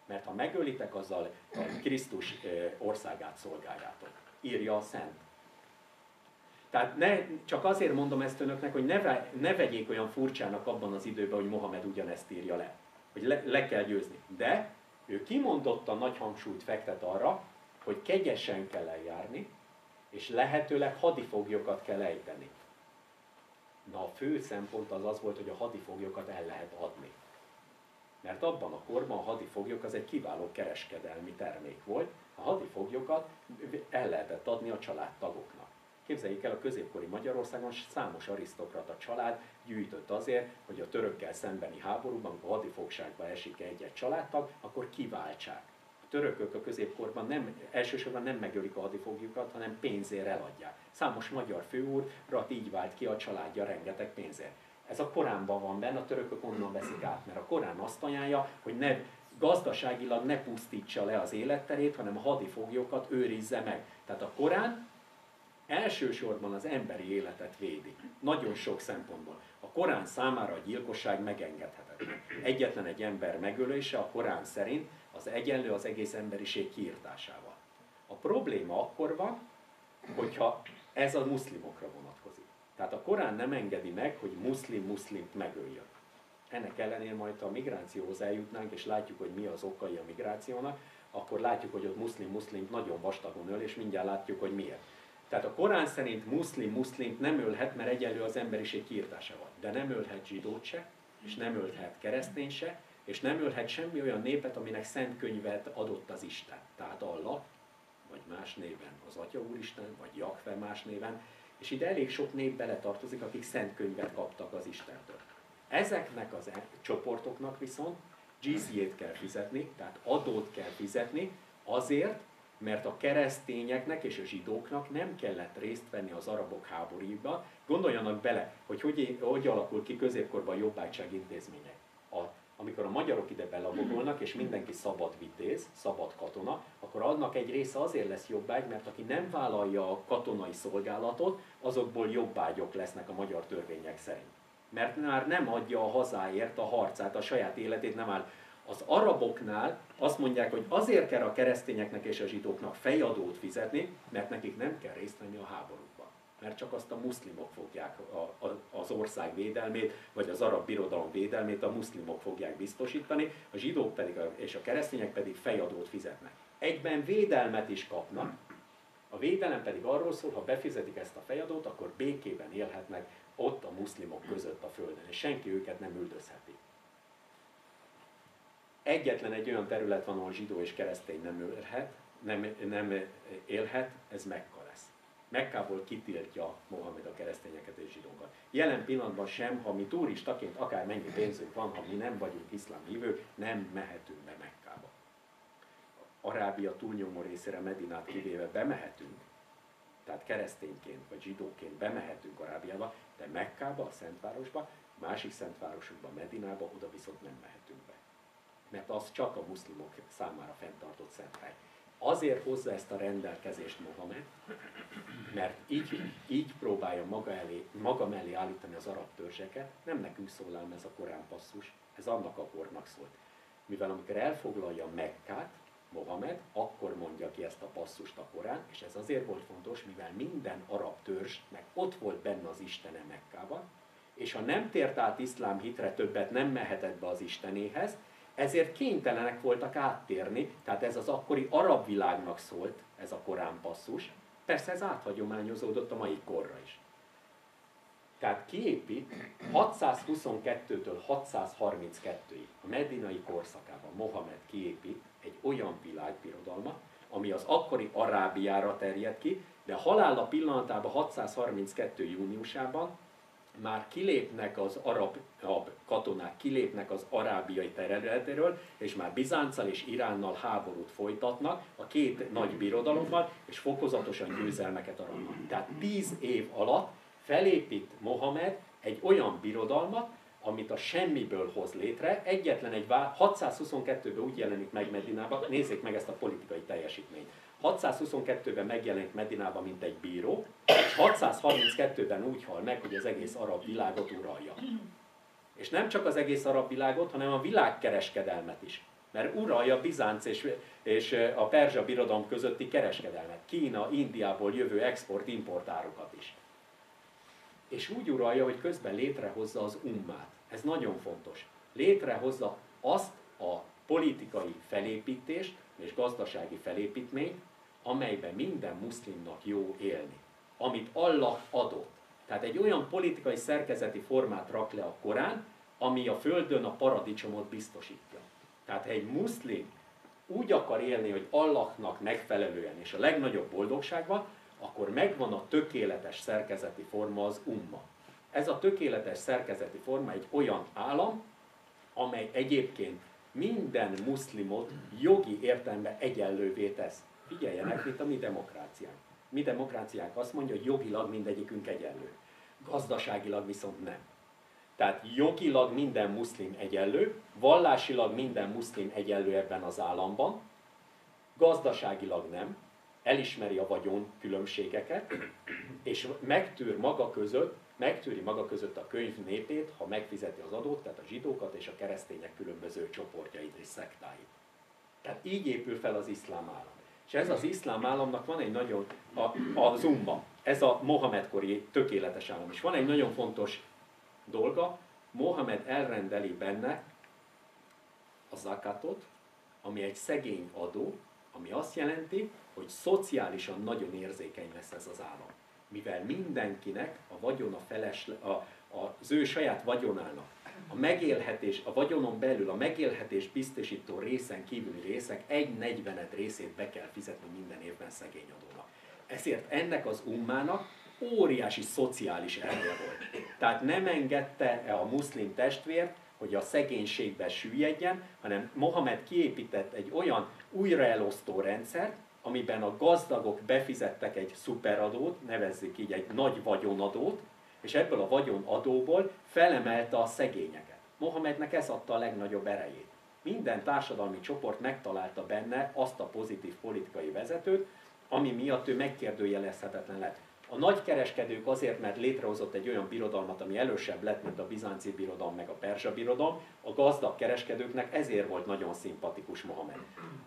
Mert ha megölitek, azzal a Krisztus országát szolgáljátok. Írja a Szent. Tehát csak azért mondom ezt önöknek, hogy ne vegyék olyan furcsának abban az időben, hogy Mohamed ugyanezt írja le. Hogy le kell győzni. De ő kimondottan nagy hangsúlyt fektet arra, hogy kegyesen kell eljárni, és lehetőleg hadifoglyokat kell ejteni. Na a fő szempont az volt, hogy a hadifoglyokat el lehet adni. Mert abban a korban a hadifoglyok az egy kiváló kereskedelmi termék volt, a hadifoglyokat el lehetett adni a családtagoknak. Képzeljék el, a középkori Magyarországon számos arisztokrata család gyűjtött azért, hogy a törökkel szembeni háborúban, amikor hadifogságba esik egy-egy családtag, akkor kiváltsák. A törökök a középkorban elsősorban nem megölik a hadifoglyokat, hanem pénzért eladják. Számos magyar főúrat így vált ki a családja rengeteg pénzért. Ez a Koránban van benne, a törökök onnan veszik át, mert a Korán azt ajánlja, hogy gazdaságilag ne pusztítsa le az életterét, hanem a hadifoglyokat őrizze meg. Tehát a Korán elsősorban az emberi életet védi. Nagyon sok szempontból. A Korán számára a gyilkosság megengedhetetlen. Egyetlen egy ember megölése a Korán szerint az egyenlő az egész emberiség kiirtásával. A probléma akkor van, hogyha ez a muszlimokra vonatkozik. Tehát a Korán nem engedi meg, hogy muszlimt megöljön. Ennek ellenére majd, ha a migrációhoz eljutnánk, és látjuk, hogy mi az okai a migrációnak, akkor látjuk, hogy ott muszlimt nagyon vastagon öl, és mindjárt látjuk, hogy miért. Tehát a Korán szerint muszlimt nem ölhet, mert egyenlő az emberiség kiirtásával. De nem ölhet zsidót se, és nem ölhet keresztény se, és nem ölhet semmi olyan népet, aminek szent könyvet adott az Isten. Tehát Allah, vagy más néven az Atya Úristen, vagy Jahve más néven, és ide elég sok nép beletartozik, akik szent könyvet kaptak az Istentől. Ezeknek az csoportoknak viszont jizyét kell fizetni, tehát adót kell fizetni, azért, mert a keresztényeknek és a zsidóknak nem kellett részt venni az arabok háborúiba. Gondoljanak bele, hogy alakul ki középkorban a jobbágyság intézmények. Amikor a magyarok ide belabogolnak, és mindenki szabad vitéz, szabad katona, akkor annak egy része azért lesz jobbágy, mert aki nem vállalja a katonai szolgálatot, azokból jobbágyok lesznek a magyar törvények szerint. Mert már nem adja a hazáért a harcát, a saját életét nem áll. Az araboknál azt mondják, hogy azért kell a keresztényeknek és a zsidóknak fejadót fizetni, mert nekik nem kell részt venni a háborúban. Mert csak azt a muszlimok fogják az ország védelmét, vagy az arab birodalom védelmét a muszlimok fogják biztosítani, a zsidók pedig és a keresztények pedig fejadót fizetnek. Egyben védelmet is kapnak, a védelem pedig arról szól, ha befizetik ezt a fejadót, akkor békében élhetnek ott a muszlimok között a földön, és senki őket nem üldözheti. Egyetlen egy olyan terület van, ahol zsidó és keresztény nem élhet, ez Mekka lesz. Mekkából kitiltja Mohamed a keresztényeket és zsidókat. Jelen pillanatban sem, ha mi turistaként akármennyi pénzünk van, ha mi nem vagyunk iszlám hívők, nem mehetünk be Mekkába. Arábia túlnyomó részére, Medinát kivéve bemehetünk, tehát keresztényként vagy zsidóként bemehetünk Arábiába, de Mekkába, a Szentvárosba, másik szentvárosokba, Medinába, oda viszont nem mehetünk be. Mert az csak a muszlimok számára fenntartott szent hely. Azért hozza ezt a rendelkezést Mohamed, mert így próbálja maga mellé állítani az arab törzseket. Nem nekünk szól ám ez a Korán passzus, ez annak a kornak szólt. Mivel amikor elfoglalja Mekkát, Mohamed, akkor mondja ki ezt a passzust a Korán, és ez azért volt fontos, mivel minden arab törzsnek ott volt benne az Istene Mekkában, és ha nem tért át iszlám hitre, többet nem mehetett be az Istenéhez, ezért kénytelenek voltak áttérni, tehát ez az akkori arab világnak szólt, ez a Korán passzus, persze ez áthagyományozódott a mai korra is. Tehát kiépít 622-től 632-ig, a medinai korszakában Mohamed kiépít egy olyan világbirodalmat, ami az akkori Arábiára terjed ki, de halála pillanatában 632. júniusában már kilépnek az arab katonák, kilépnek az arábiai területéről, és már Bizánccal és Iránnal háborút folytatnak, a két nagy birodalommal, és fokozatosan győzelmeket aratnak. Tehát 10 év alatt felépít Mohamed egy olyan birodalmat, amit a semmiből hoz létre, egyetlen egy 622-ben úgy jelenik meg Medinában, nézzék meg ezt a politikai teljesítményt. 622-ben megjelenik Medinában, mint egy bíró, és 632-ben úgy hal meg, hogy az egész arab világot uralja. És nem csak az egész arab világot, hanem a világkereskedelmet is. Mert uralja Bizánc és a perzsa birodalom közötti kereskedelmet. Kína, Indiából jövő export-import árukat is. És úgy uralja, hogy közben létrehozza az ummát. Ez nagyon fontos. Létrehozza azt a politikai felépítést és gazdasági felépítményt, amelyben minden muszlimnak jó élni. Amit Allah adott. Tehát egy olyan politikai szerkezeti formát rak le a Korán, ami a földön a paradicsomot biztosítja. Tehát ha egy muszlim úgy akar élni, hogy Allahnak megfelelően és a legnagyobb boldogságban, akkor megvan a tökéletes szerkezeti forma, az umma. Ez a tökéletes szerkezeti forma egy olyan állam, amely egyébként minden muszlimot jogi értelemben egyenlővé tesz. Figyeljenek, mint a mi demokráciánk. Mi demokráciánk azt mondja, hogy jogilag mindegyikünk egyenlő. Gazdaságilag viszont nem. Tehát jogilag minden muszlim egyenlő, vallásilag minden muszlim egyenlő ebben az államban, gazdaságilag nem, elismeri a vagyon különbségeket, és megtűri maga között a könyv népét, ha megfizeti az adót, tehát a zsidókat és a keresztények különböző csoportjait és szektáit. Tehát így épül fel az iszlám állam. És ez az iszlám államnak van egy nagyon, az umma, ez a Mohamed-kori tökéletes állam. És van egy nagyon fontos dolga, Mohamed elrendeli benne a zakatot, ami egy szegény adó, ami azt jelenti, hogy szociálisan nagyon érzékeny lesz ez az állam. Mivel mindenkinek a vagyona az ő saját vagyonának, a megélhetés, a vagyonon belül a megélhetés biztosító részen kívüli részek 1/40 részét be kell fizetni minden évben szegény adónak. Ezért ennek az ummának óriási szociális erője volt. Tehát nem engedte a muszlim testvért, hogy a szegénységbe süllyedjen, hanem Mohamed kiépített egy olyan újraelosztó rendszert, amiben a gazdagok befizettek egy szuperadót, nevezzük így egy nagy vagyonadót, és ebből a vagyonadóból felemelte a szegényeket. Mohamednek ez adta a legnagyobb erejét. Minden társadalmi csoport megtalálta benne azt a pozitív politikai vezetőt, ami miatt ő megkérdőjelezhetetlen lett. A nagykereskedők azért, mert létrehozott egy olyan birodalmat, ami erősebb lett, mint a bizánci birodalom, meg a perzsa birodalom, a gazdag kereskedőknek ezért volt nagyon szimpatikus Mohamed.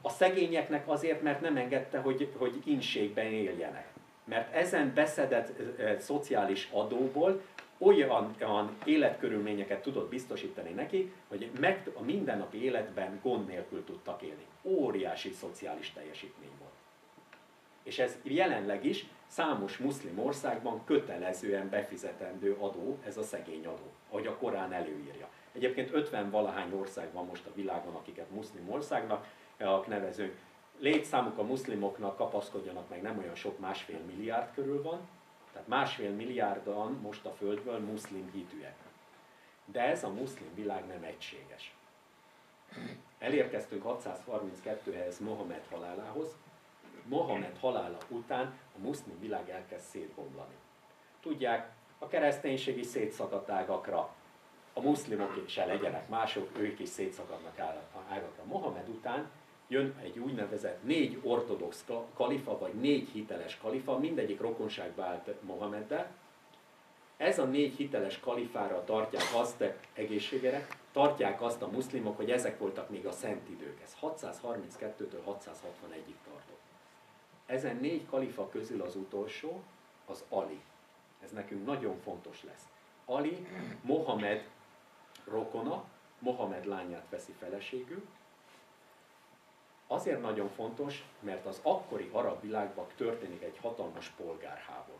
A szegényeknek azért, mert nem engedte, hogy inségben éljenek. Mert ezen beszedett szociális adóból olyan életkörülményeket tudott biztosítani neki, hogy a mindennapi életben gond nélkül tudtak élni. Óriási szociális teljesítmény volt. És ez jelenleg is számos muszlim országban kötelezően befizetendő adó, ez a szegény adó, ahogy a Korán előírja. Egyébként 50-valahány ország van most a világon, akiket muszlim országnak nevezünk. Létszámuk a muszlimoknak, kapaszkodjanak meg, nem olyan sok, 1,5 milliárd körül van, tehát 1,5 milliárdan most a földből muszlim hitűek. De ez a muszlim világ nem egységes. Elérkeztünk 632-hez Mohamed halálához. Mohamed halála után a muszlim világ elkezd szétbomlani. Tudják, a kereszténység is szétszakadt ágakra, a muszlimok se legyenek mások, ők is szétszakadnak ágakra. Mohamed után jön egy úgynevezett 4 ortodox kalifa, vagy 4 hiteles kalifa, mindegyik rokonságba állt Mohameddel. Ez a 4 hiteles kalifára tartják azt, egészségére, tartják azt a muszlimok, hogy ezek voltak még a szent idők. Ez 632-től 661-ig tartott. Ezen 4 kalifa közül az utolsó az Ali. Ez nekünk nagyon fontos lesz. Ali Mohamed rokona, Mohamed lányát veszi feleségül. Azért nagyon fontos, mert az akkori arab világban történik egy hatalmas polgárháború.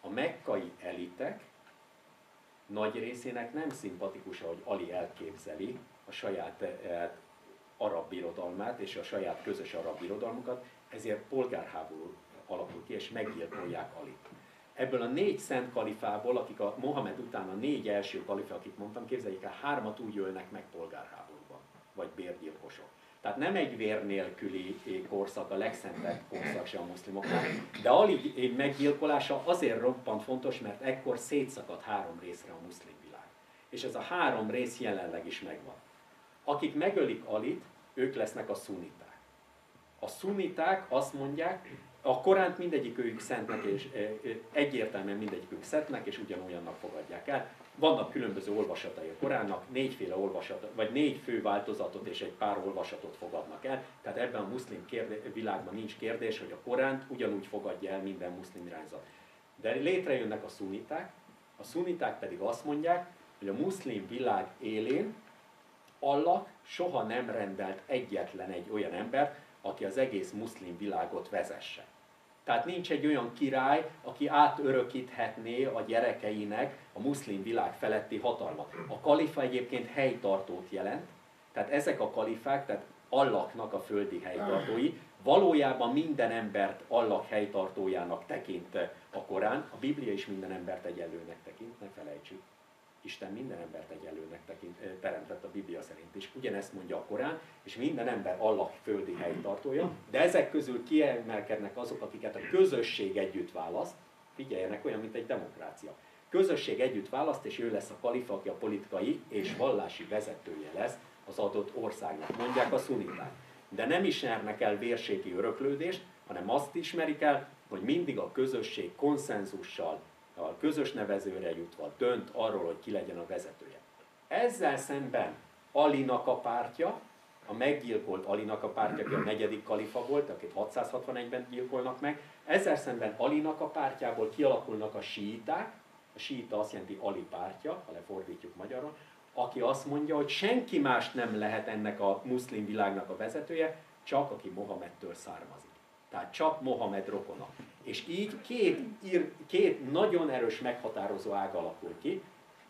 A mekkai elitek nagy részének nem szimpatikus, ahogy Ali elképzeli a saját arab birodalmát és a saját közös arab birodalmukat, ezért polgárháború alakul ki, és meggyilkolják Alit. Ebből a 4 szent kalifából, akik a Mohamed után a 4 első kalifa, akit mondtam, képzeljék el, 3-at úgy ölnek meg polgárháborúban, vagy bérgyilkosok. Tehát nem egy vér nélküli korszak, a legszentebb korszak se a muszlimoknak, de Ali meggyilkolása azért roppant fontos, mert ekkor szétszakadt 3 részre a muszlim világ. És ez a 3 rész jelenleg is megvan. Akik megölik Alit, ők lesznek a szuniták. A szuniták azt mondják, a Koránt mindegyikük szentnek, és egyértelműen mindegyikük szentnek, és ugyanolyannak fogadják el. Vannak különböző olvasatai a Koránnak, 4 féle olvasat, vagy 4 fő változatot és egy pár olvasatot fogadnak el. Tehát ebben a muszlim világban nincs kérdés, hogy a Koránt ugyanúgy fogadja el minden muszlim irányzat. De létrejönnek a szuniták pedig azt mondják, hogy a muszlim világ élén Allah soha nem rendelt egyetlen egy olyan embert, aki az egész muszlim világot vezesse. Tehát nincs egy olyan király, aki átörökíthetné a gyerekeinek a muszlim világ feletti hatalmat. A kalifa egyébként helytartót jelent, tehát ezek a kalifák, tehát Allahnak a földi helytartói, valójában minden embert Allah helytartójának tekint a Korán, a Biblia is minden embert egyenlőnek tekint, ne felejtsük. Isten minden embert egyenlőnek teremtett a Biblia szerint is. Ugyanezt mondja a Korán, és minden ember Allah földi helytartója, de ezek közül kiemelkednek azok, akiket a közösség együtt választ, figyeljenek, olyan, mint egy demokrácia. Közösség együtt választ, és ő lesz a kalifa, aki a politikai és vallási vezetője lesz az adott országnak, mondják a szuniták. De nem ismernek el vérségi öröklődést, hanem azt ismerik el, hogy mindig a közösség konszenzussal, a közös nevezőre jutva dönt arról, hogy ki legyen a vezetője. Ezzel szemben Alinak a pártja, a meggyilkolt Alinak a pártja, aki a 4. kalifa volt, akit 661-ben gyilkolnak meg, ezzel szemben Alinak a pártjából kialakulnak a síiták, a síita azt jelenti Ali pártja, ha lefordítjuk magyarra, aki azt mondja, hogy senki más nem lehet ennek a muszlim világnak a vezetője, csak aki Mohamedtől származik. Tehát csak Mohamed rokona. És így két nagyon erős meghatározó ág alakul ki,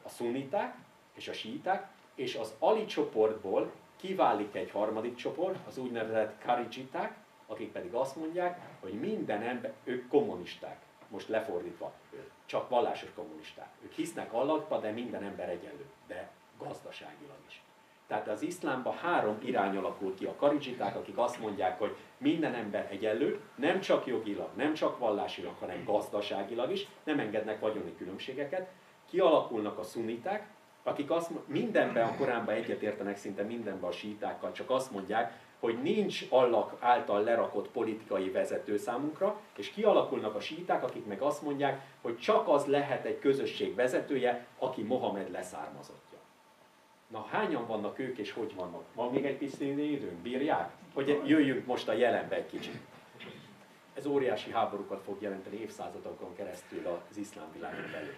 a szunniták és a síiták, és az Ali csoportból kiválik egy harmadik csoport, az úgynevezett karidzsiták, akik pedig azt mondják, hogy minden ember, ők kommunisták, most lefordítva, csak vallásos kommunisták. Ők hisznek Allahba, de minden ember egyenlő, de gazdaságilag is. Tehát az iszlámban 3 irány alakul ki, a karidzsiták, akik azt mondják, hogy minden ember egyenlő, nem csak jogilag, nem csak vallásilag, hanem gazdaságilag is, nem engednek vagyoni különbségeket. Kialakulnak a szunniták, akik mindenben a Koránban egyetértenek, szinte mindenben a síitákkal, csak azt mondják, hogy nincs Allah által lerakott politikai vezető számunkra, és kialakulnak a síiták, akik meg azt mondják, hogy csak az lehet egy közösség vezetője, aki Mohamed leszármazottja. Na, hányan vannak ők, és hogy vannak? Van még egy pici időnk? Bírják? Hogy jöjjünk most a jelenbe egy kicsit. Ez óriási háborúkat fog jelenteni évszázadokon keresztül az iszlám világon belül.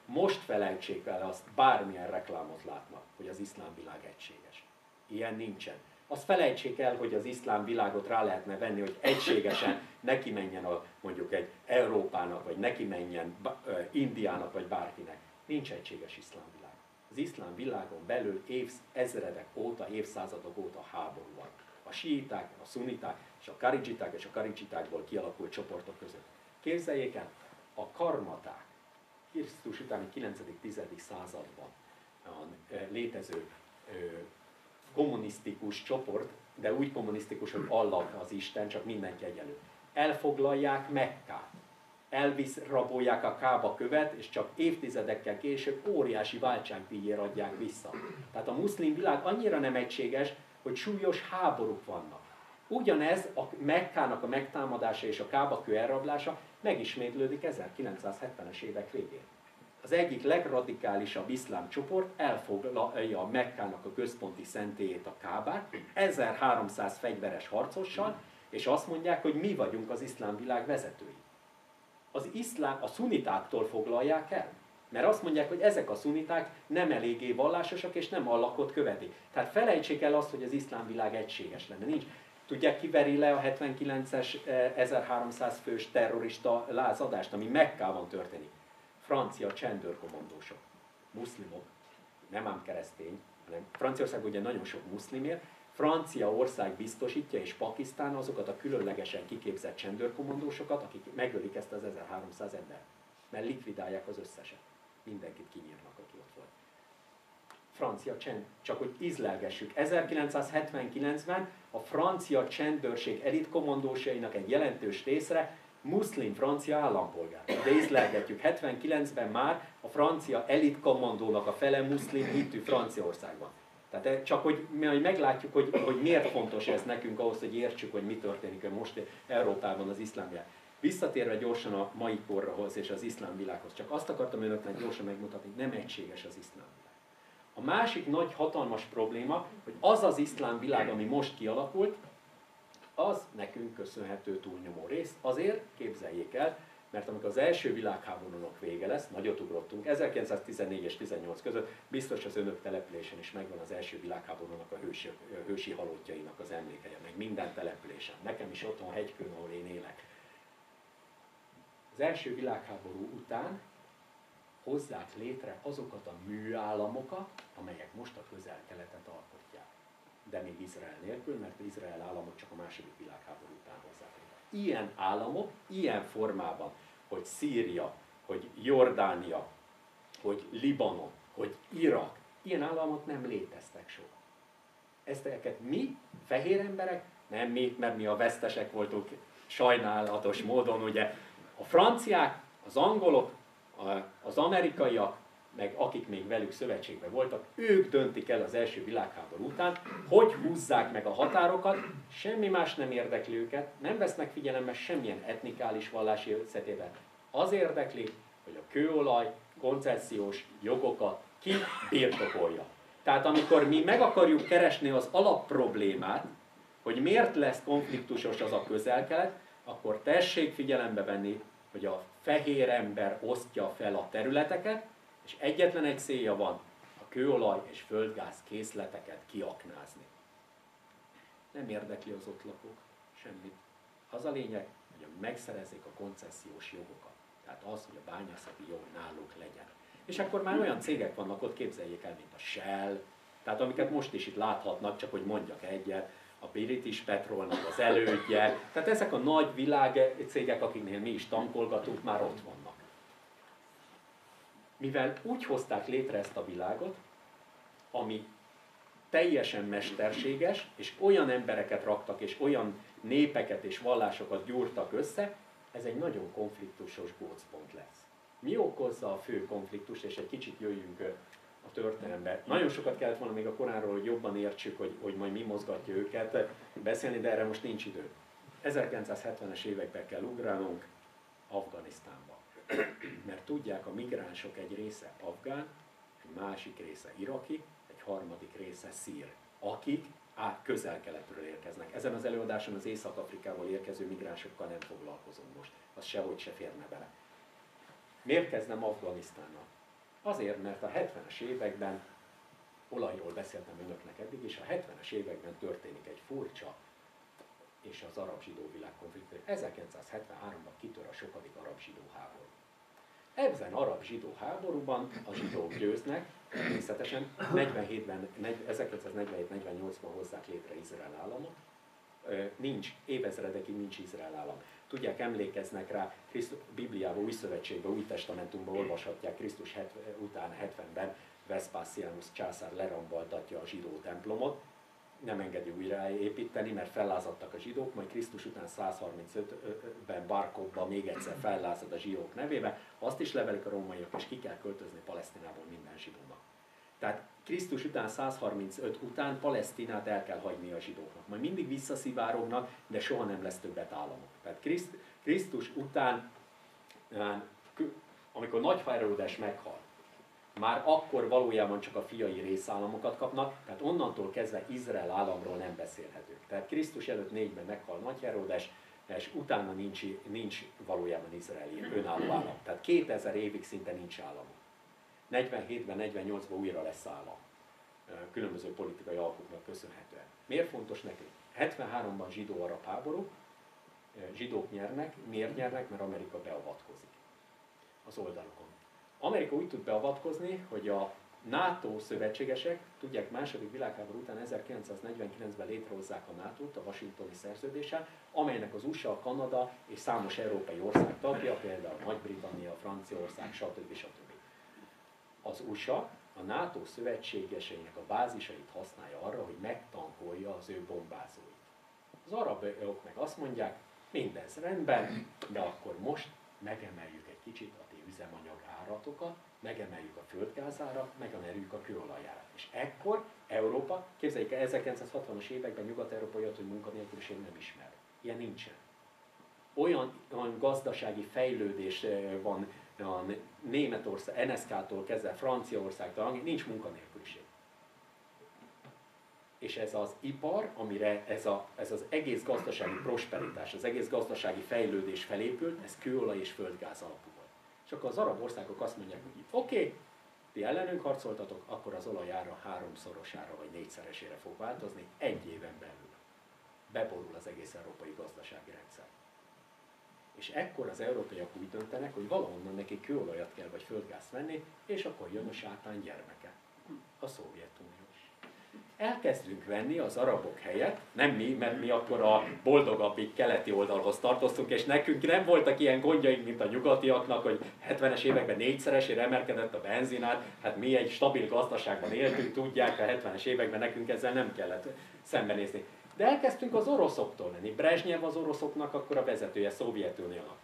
Most felejtsék el azt, bármilyen reklámot látnak, hogy az iszlám világ egységes. Ilyen nincsen. Azt felejtsék el, hogy az iszlám világot rá lehetne venni, hogy egységesen neki menjen mondjuk egy Európának, vagy neki menjen Indiának, vagy bárkinek. Nincs egységes iszlám világ. Az iszlám világon belül ezredek óta, évszázadok óta háború van. A síiták, a szunniták és a karidzsiták és a karidzsitákból kialakult csoportok között. Képzeljék el, a karmaták, Krisztus utáni 9.-10. században létező kommunisztikus csoport, de úgy kommunisztikus, hogy Allah az Isten, csak mindenki egyenlő. Elfoglalják Mekkát. Rabolják a Kába követ, és csak évtizedekkel később óriási váltságdíjért adják vissza. Tehát a muszlim világ annyira nem egységes, hogy súlyos háborúk vannak. Ugyanez a Mekkának a megtámadása és a Kába kő elrablása megismétlődik 1970-es évek végén. Az egyik legradikálisabb iszlám csoport elfoglalja a Mekkának a központi szentélyét, a Kábát, 1300 fegyveres harcossal, és azt mondják, hogy mi vagyunk az iszlám világ vezetői. A szunnitáktól foglalják el, Mert azt mondják, hogy ezek a szuniták nem eléggé vallásosak és nem Allahot követik. Tehát felejtsék el azt, hogy az iszlám világ egységes lenne. Nincs. Tudják, ki veri le a 79-es 1300 fős terrorista lázadást, ami Mekkában történik? Francia csendőrkommandósok, muszlimok, nem ám keresztény, hanem Franciaországban ugye nagyon sok muszlim él, Franciaország biztosítja, és Pakisztán azokat a különlegesen kiképzett csendőrkommandósokat, akik megölik ezt az 1300 embert, mert likvidálják az összeset. Mindenkit kinyírnak, aki ott volt. Francia csend, csak hogy ízlelgessük. 1979-ben a francia csendőrség elitkommandósainak egy jelentős részre muszlim francia állampolgár. De ízlelgetjük, 79-ben már a francia elitkommandónak a fele muszlim hitű Franciaországban. Tehát csak hogy meglátjuk, hogy miért fontos ez nekünk ahhoz, hogy értsük, hogy mi történik most Európában az iszlám világ. Visszatérve gyorsan a mai korrahoz és az iszlám világhoz, csak azt akartam önöknek gyorsan megmutatni, hogy nem egységes az iszlám világ. A másik nagy hatalmas probléma, hogy az az iszlám világ, ami most kialakult, az nekünk köszönhető túlnyomó rész. Azért képzeljék el, mert amikor az első világháborúnak vége lesz, nagyot ugrottunk, 1914 és 18 között biztos az önök településen is megvan az első világháborúnak a hősi halottjainak az emlékeje, meg minden településen. Nekem is otthon Hegykőn, ahol én élek. Az első világháború után hozzák létre azokat a műállamokat, amelyek most a Közel-Keletet alkotják. De még Izrael nélkül, mert Izrael államot csak a második világháború után hozzák létre. Ilyen államok, ilyen formában, hogy Szíria, hogy Jordánia, hogy Libanon, hogy Irak, ilyen államok nem léteztek soha. Ezeket mi, fehér emberek, nem mi, mert mi a vesztesek voltunk sajnálatos módon, ugye, a franciák, az angolok, az amerikaiak, meg akik még velük szövetségben voltak, ők döntik el az első világháború után, hogy húzzák meg a határokat, semmi más nem érdekli őket, nem vesznek figyelembe semmilyen etnikális vallási összetételt. Az érdekli, hogy a kőolaj, koncesziós jogokat ki birtokolja. Tehát amikor mi meg akarjuk keresni az alapproblémát, hogy miért lesz konfliktusos az a Közel-Kelet, akkor tessék figyelembe venni, hogy a fehér ember osztja fel a területeket, és egyetlen egy célja van, a kőolaj és földgáz készleteket kiaknázni. Nem érdekli az ott lakók semmit. Az a lényeg, hogy megszerezzék a koncesziós jogokat. Tehát az, hogy a bányászati jog náluk legyen. És akkor már olyan cégek vannak ott, képzeljék el, mint a Shell, tehát amiket most is itt láthatnak, csak hogy mondjak egyet, a British Petrolnak az elődje, tehát ezek a nagy világcégek, akiknél mi is tankolgatunk, már ott vannak. Mivel úgy hozták létre ezt a világot, ami teljesen mesterséges, és olyan embereket raktak, és olyan népeket és vallásokat gyúrtak össze, ez egy nagyon konfliktusos gócpont lesz. Mi okozza a fő konfliktust, és egy kicsit jöjjünk a történelembe. Nagyon sokat kellett volna még a Koránról, hogy jobban értsük, hogy majd mi mozgatja őket beszélni, de erre most nincs idő. 1970-es években kell ugrálnunk Afganisztánba. Mert tudják, a migránsok egy része afgán, egy másik része iraki, egy harmadik része szír, akik Közel-Keletről érkeznek. Ezen az előadáson az Észak-Afrikából érkező migránsokkal nem foglalkozunk most, az sehogy se férne bele. Miért kezdem Afganisztánnal? Azért, mert a 70-es években, olajról beszéltem önöknek eddig, és a 70-es években történik egy furcsa, és az arab-zsidó világ konfliktus. 1973-ban kitör a sokadik arab-zsidó háború. Ebben arab-zsidó háborúban a zsidók győznek, természetesen 1947-48-ban hozzák létre Izrael államot. Nincs, évezredekig nincs Izrael állam. Tudják, emlékeznek rá, Bibliában, Új Szövetségben, Új Testamentumban olvashatják, Krisztus után 70-ben Vespasianus császár lerambaltatja a zsidó templomot, nem engedi újraépíteni, mert fellázadtak a zsidók, majd Krisztus után 135-ben Barkokban még egyszer fellázad a zsidók nevébe, azt is levelik a rómaiak, és ki kell költözni Palesztinából minden zsidónak. Tehát Krisztus után 135 után Palesztinát el kell hagyni a zsidóknak. Majd mindig visszaszivárognak, de soha nem lesz többet államok. Tehát Krisztus után, amikor Nagy Heródes meghal, már akkor valójában csak a fiai részállamokat kapnak, tehát onnantól kezdve Izrael államról nem beszélhetünk. Tehát Krisztus előtt 4-ben meghal Nagy Heródes, és utána nincs valójában izraeli önálló állam. Tehát 2000 évig szinte nincs állam. 47-ben, 48-ban újra leszáll a különböző politikai alkuknak köszönhetően. Miért fontos nekünk? 73-ban zsidó-arab háború, zsidók nyernek, miért nyernek? Mert Amerika beavatkozik az oldalukon. Amerika úgy tud beavatkozni, hogy a NATO szövetségesek, tudják, második világháború után 1949-ben létrehozzák a NATO-t, a Washingtoni szerződéssel, amelynek az USA, Kanada és számos európai ország tagja, például Nagy-Britannia, Franciaország, stb. Az USA a NATO szövetségeseinek a bázisait használja arra, hogy megtankolja az ő bombázóit. Az arabok meg azt mondják, mindez rendben, de akkor most megemeljük egy kicsit a ti üzemanyag áratokat, megemeljük a földgázára, megemeljük a kőolajára. És ekkor Európa, képzeljük el, 1960-as években Nyugat-Európa jött, hogy munkanélküliség nem ismer. Ilyen nincsen. Olyan gazdasági fejlődés van a Németország, NSZK-tól kezdve Franciaországtól, nincs munkanélküliség. És ez az ipar, amire ez az egész gazdasági prosperitás, az egész gazdasági fejlődés felépült, ez kőolaj és földgáz alapú volt. És akkor az arab országok azt mondják, hogy oké, ti ellenünk harcoltatok, akkor az olajára 3-szorosára vagy 4-szeresére fog változni, 1 éven belül. Beborul az egész európai gazdasági rendszer. És ekkor az európaiak úgy döntenek, hogy valahonnan neki kőolajat kell vagy földgázt venni, és akkor jön a sátán gyermeke, a Szovjetunió. Elkezdünk venni az arabok helyett, nem mi, mert mi akkor a boldogabbik keleti oldalhoz tartoztunk, és nekünk nem voltak ilyen gondjaink, mint a nyugatiaknak, hogy 70-es években 4-szeresére emelkedett a benzinár, hát mi egy stabil gazdaságban éltünk, tudják, a 70-es években nekünk ezzel nem kellett szembenézni. De elkezdtünk az oroszoktól lenni. Brezsnyev az oroszoknak akkor a vezetője, Szovjetuniónak.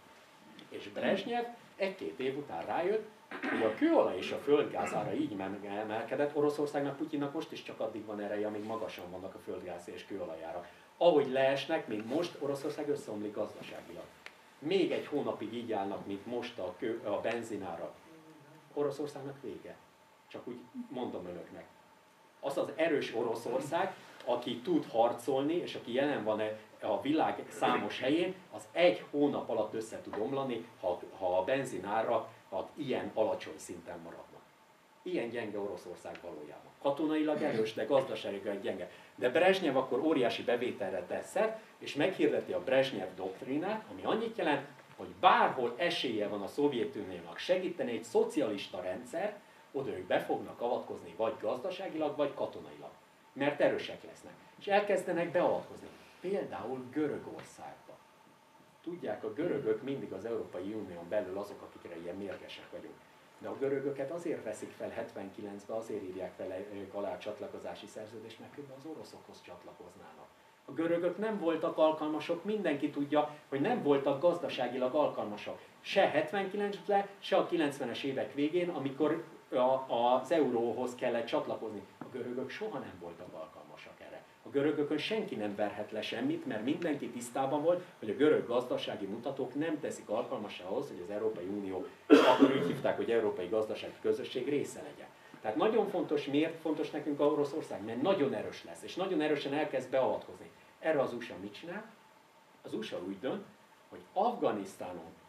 És Brezsnyev 1-2 év után rájött, hogy a kőolaj és a földgáz ára így emelkedett, Oroszországnak, Putyinnak most is csak addig van ereje, amíg magasan vannak a földgáz és kőolajára. Ahogy leesnek, mint most, Oroszország összeomlik gazdaságilag. Még 1 hónapig így állnak, mint most a benzinára. Oroszországnak vége. Csak úgy mondom önöknek. Az az erős Oroszország, aki tud harcolni, és aki jelen van a világ számos helyén, az 1 hónap alatt össze tud omlani, ha a benzinára ilyen alacsony szinten maradnak. Ilyen gyenge Oroszország valójában. Katonailag erős, de gazdaságilag gyenge. De Brezsnyev akkor óriási bevételre tesz szert, és meghirdeti a Brezsnyev doktrínát, ami annyit jelent, hogy bárhol esélye van a Szovjetuniónak segíteni egy szocialista rendszer, oda ők be fognak avatkozni vagy gazdaságilag, vagy katonailag. Mert erősek lesznek. És elkezdenek beavatkozni. Például Görögországba. Tudják, a görögök mindig az Európai Unión belül azok, akikre ilyen mérgesek vagyunk. De a görögöket azért veszik fel 79-ben, azért írják fel alá a csatlakozási szerződést, mert különben az oroszokhoz csatlakoznának. A görögök nem voltak alkalmasok, mindenki tudja, hogy nem voltak gazdaságilag alkalmasok. Se 79-ben, se a 90-es évek végén, amikor az euróhoz kellett csatlakozni. A görögök soha nem voltak alkalmasak erre. A görögökön senki nem verhet le semmit, mert mindenki tisztában volt, hogy a görög gazdasági mutatók nem teszik alkalmassá ahhoz, hogy az Európai Unió, akkor úgy hívták, hogy Európai Gazdasági Közösség része legyen. Tehát nagyon fontos, miért fontos nekünk a Oroszország? Mert nagyon erős lesz, és nagyon erősen elkezd beavatkozni. Erre az USA mit csinál? Az USA úgy dönt, hogy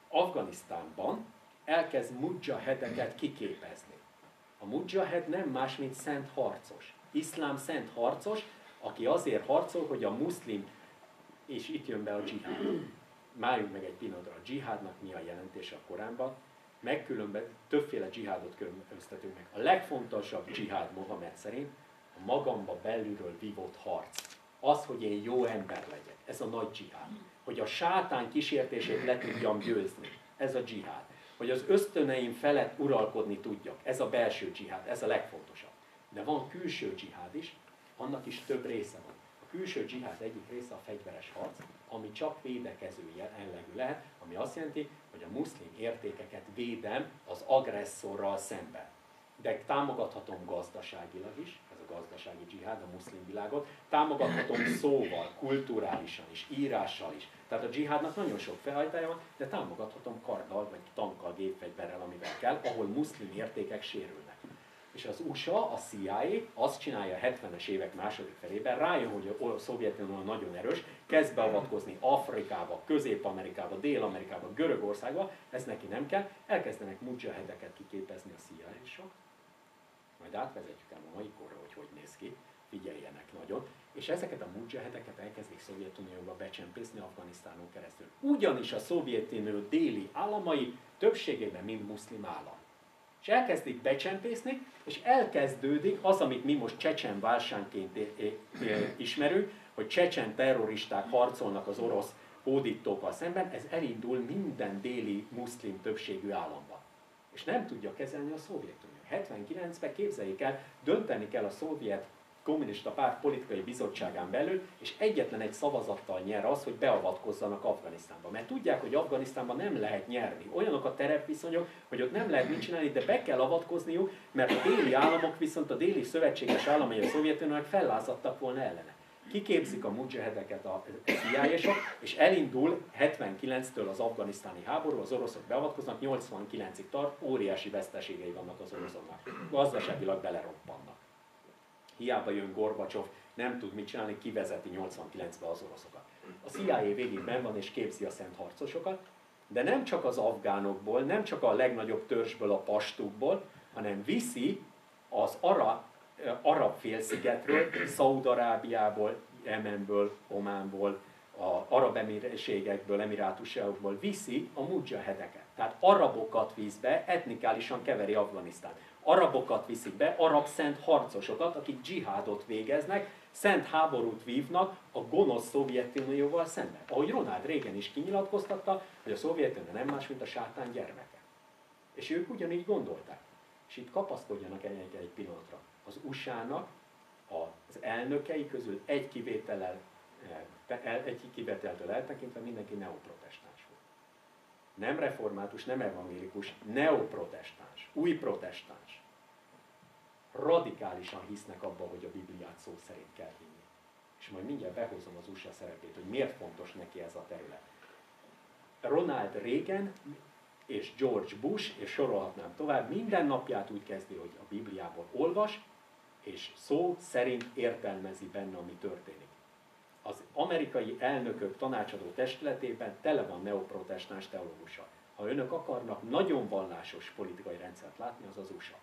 Afganisztánban elkezd mudzsahedeket kiképezni. A mudzsahed nem más, mint szent harcos. Iszlám szent harcos, aki azért harcol, hogy a muszlim, és itt jön be a dzsihád. Máljunk meg egy pillanatra, a dzsihádnak mi a jelentése a Koránban, többféle dzsihádot különböztetünk meg. A legfontosabb dzsihád Mohamed szerint a magamba belülről vívott harc. Az, hogy én jó ember legyek. Ez a nagy dzsihád. Hogy a sátán kísértését le tudjam győzni. Ez a dzsihád. Hogy az ösztöneim felett uralkodni tudjak. Ez a belső dzsihád, ez a legfontosabb. De van külső dzsihád is, annak is több része van. A külső dzsihád egyik része a fegyveres harc, ami csak védekező jellegű lehet, ami azt jelenti, hogy a muszlim értékeket védem az agresszorral szemben. De támogathatom gazdaságilag is, ez a gazdasági dzsihád, a muszlim világot, támogathatom szóval, kulturálisan is, írással is. Tehát a dzsihádnak nagyon sok felhajtája van, de támogathatom karddal, vagy tankkal, gépfegyverrel, amivel kell, ahol muszlim értékek sérülnek. És az USA, a CIA azt csinálja a 70-es évek második felében, rájön, hogy a Szovjetunió nagyon erős, kezd beavatkozni Afrikába, Közép-Amerikába, Dél-Amerikába, Görögországba, ez neki nem kell, elkezdenek mudzsahedeket kiképezni a CIA-sok, majd átvezetjük el a mai korra, hogy néz ki, figyeljenek nagyon, és ezeket a mujahedeket elkezdik Szovjetunióba becsempészni Afganisztánon keresztül. Ugyanis a Szovjetunió déli államai többségében mind muszlim állam. És elkezdik becsempészni, és elkezdődik az, amit mi most csecsen válságként ismerünk, hogy csecsen terroristák harcolnak az orosz hódítókkal szemben, ez elindul minden déli muszlim többségű államban. És nem tudja kezelni a Szovjetunió. 79-ben képzeljék el, dönteni kell a szovjet kommunista párt politikai bizottságán belül, és egyetlen egy szavazattal nyer az, hogy beavatkozzanak Afganisztánba. Mert tudják, hogy Afganisztánban nem lehet nyerni. Olyanok a terepviszonyok, hogy ott nem lehet mit csinálni, de be kell avatkozniuk, mert a déli államok, viszont a déli szövetséges államai a Szovjetuniónak fellázadtak volna ellene. Kiképzik a mujahedeket a CIA-sok, és elindul 79-től az afganisztáni háború, az oroszok beavatkoznak, 89-ig tart, óriási veszteségei vannak az oroszoknak. Gazdaságilag beleroppannak. Hiába jön Gorbacsov, nem tud mit csinálni, kivezeti 89-ben az oroszokat. A CIA végig benn van és képzi a szent harcosokat, de nem csak az afgánokból, nem csak a legnagyobb törzsből, a pastukból, hanem viszi az arab félszigetről, Szaúd-Arábiából, Jemenből, Ománból, az arab emírségekből, emirátusokból viszi a mujahedeket. Tehát arabokat visz be, etnikálisan keveri Afganisztán. Arabokat viszik be, arab szent harcosokat, akik dzsihádot végeznek, szent háborút vívnak a gonosz Szovjetunióval szemben. Ahogy Ronald Reagan is kinyilatkoztatta, hogy a Szovjetunió nem más, mint a sátán gyermeke. És ők ugyanígy gondolták. És itt kapaszkodjanak egy pillanatra. Az USA-nak az elnökei közül egy kivételtől eltekintve mindenki neoprotestáns volt. Nem református, nem evangélikus, neoprotestáns, új protestáns. Radikálisan hisznek abban, hogy a Bibliát szó szerint kell hinni. És majd mindjárt behozom az USA szerepét, hogy miért fontos neki ez a terület. Ronald Reagan és George Bush, és sorolhatnám tovább, minden napját úgy kezdi, hogy a Bibliából olvas, és szó szerint értelmezi benne, ami történik. Az amerikai elnökök tanácsadó testületében tele van neoprotestáns teológussal. Ha önök akarnak nagyon vallásos politikai rendszert látni, az az USA.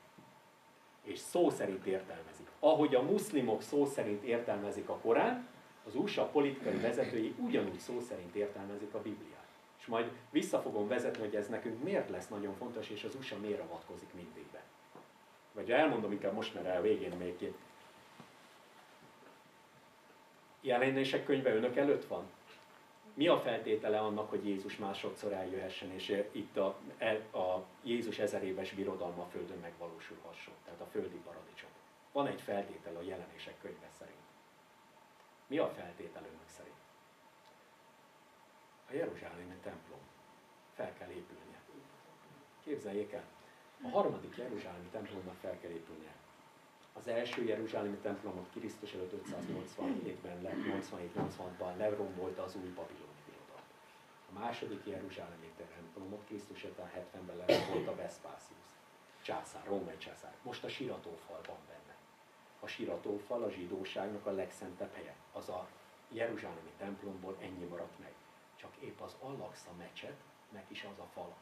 És szó szerint értelmezik. Ahogy a muszlimok szó szerint értelmezik a Korán, az USA politikai vezetői ugyanúgy szó szerint értelmezik a Bibliát. És majd vissza fogom vezetni, hogy ez nekünk miért lesz nagyon fontos, és az USA miért avatkozik mindig be. Vagy elmondom inkább most, mert a végén még két. Jelenések könyve önök előtt van? Mi a feltétele annak, hogy Jézus másodszor eljöhessen, és itt a Jézus 1000 éves birodalma a Földön megvalósulhasson, tehát a földi paradicsom. Van egy feltétel a Jelenések könyve szerint. Mi a feltétel önök szerint? A jeruzsálemi templom. Fel kell épülnie. Képzeljék el, a harmadik jeruzsálemi templomnak fel kell épülnie. Az első jeruzsálemi templomot Krisztus előtt 587-ben, 87-86-ban lerombolta az új babiloni birodalom. A második jeruzsálemi templomot Krisztus után 70-ben lerombolta Vespasius, császár, római császár. Most a siratófal van benne. A siratófal a zsidóságnak a legszentebb helye. Az a jeruzsálemi templomból ennyi maradt meg. Csak épp az Al-Aqsa mecsetnek is az a fala.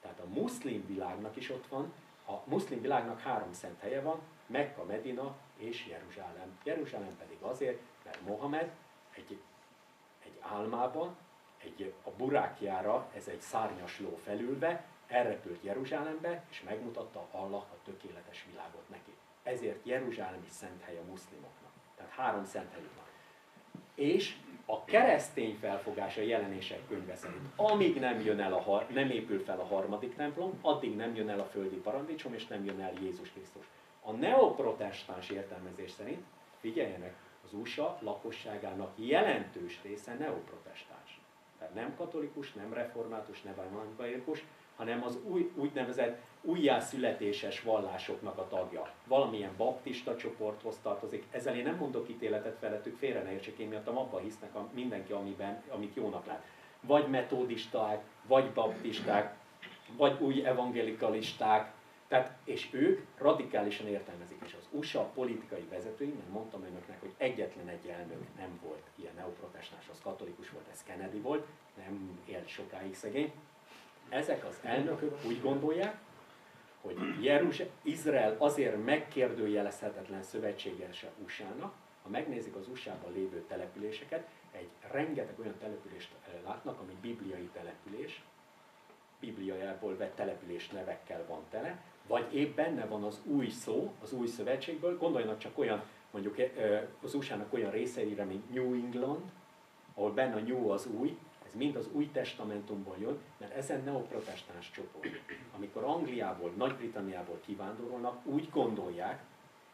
Tehát a muszlim világnak is ott van, a muszlim világnak 3 szent helye van, Mekka, Medina és Jeruzsálem. Jeruzsálem pedig azért, mert Mohamed egy álmában, a burákjára, ez egy szárnyas ló felülve, elrepült Jeruzsálembe, és megmutatta Allah a tökéletes világot neki. Ezért Jeruzsálem is szent hely a muszlimoknak. Tehát 3 szent helyük van. És a keresztény felfogása Jelenések könyve szerint, amíg nem épül fel a harmadik templom, addig nem jön el a földi paradicsom, és nem jön el Jézus Krisztus. A neoprotestáns értelmezés szerint, figyeljenek, az USA lakosságának jelentős része neoprotestáns. Tehát nem katolikus, nem református, nem evangélikus, hanem az úgynevezett újjászületéses vallásoknak a tagja. Valamilyen baptista csoporthoz tartozik. Ezzel én nem mondok ítéletet felettük, félre ne értsék, én miattam abban hisznek mindenki, amit jónak lát. Vagy metódisták, vagy baptisták, vagy új evangelikalisták, tehát, és ők radikálisan értelmezik. És az USA politikai vezetői, mert mondtam önöknek, hogy egyetlen egy elnök nem volt ilyen neoprotestáns, az katolikus volt, ez Kennedy volt, nem élt sokáig szegény. Ezek az elnökök úgy gondolják, hogy Izrael azért megkérdőjelezhetetlen szövetségese USA-nak, ha megnézik az USA-ban lévő településeket, rengeteg olyan települést látnak, ami bibliai település, bibliából vett település nevekkel van tele, vagy épp benne van az új szó, az új szövetségből, gondoljanak csak olyan, mondjuk az USA-nak olyan részeire, mint New England, ahol benne a New az új, ez mind az új testamentumból jön, mert ezen neoprotestáns csoport. Amikor Angliából, Nagy-Britanniából kivándorolnak, úgy gondolják,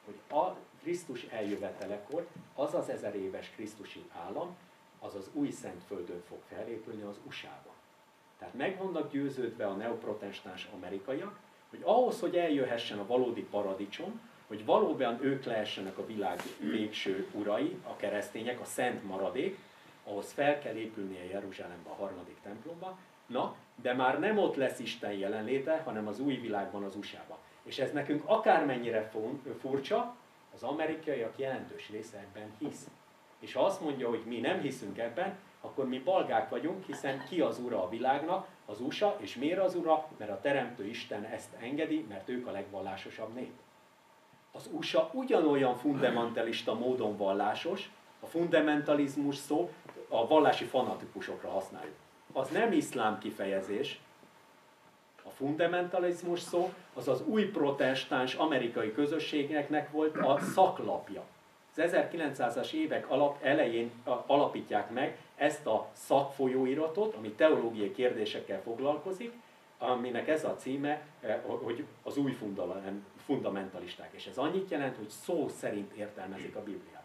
hogy a Krisztus eljövetelekor az az 1000 éves krisztusi állam, az az új Szentföldön fog felépülni az USA-ban. Tehát meg vannak győződve a neoprotestáns amerikaiak, hogy ahhoz, hogy eljöhessen a valódi paradicsom, hogy valóban ők lehessenek a világ végső urai, a keresztények, a szent maradék, ahhoz fel kell épülnie Jeruzsálembe, a harmadik templomba, de már nem ott lesz Isten jelenléte, hanem az új világban, az USA-ban. És ez nekünk akármennyire furcsa, az amerikaiak jelentős része ebben hisz. És ha azt mondja, hogy mi nem hiszünk ebben, akkor mi balgák vagyunk, hiszen ki az ura a világnak? Az USA, és miért az ura? Mert a Teremtő Isten ezt engedi, mert ők a legvallásosabb nép. Az USA ugyanolyan fundamentalista módon vallásos, a fundamentalizmus szó a vallási fanatikusokra használjuk. Az nem iszlám kifejezés, a fundamentalizmus szó az az új protestáns amerikai közösségeknek volt a szaklapja. Az 1900-as évek elején alapítják meg ezt a szakfolyóiratot, ami teológiai kérdésekkel foglalkozik, aminek ez a címe, hogy az új fundamentalisták. És ez annyit jelent, hogy szó szerint értelmezik a Bibliát.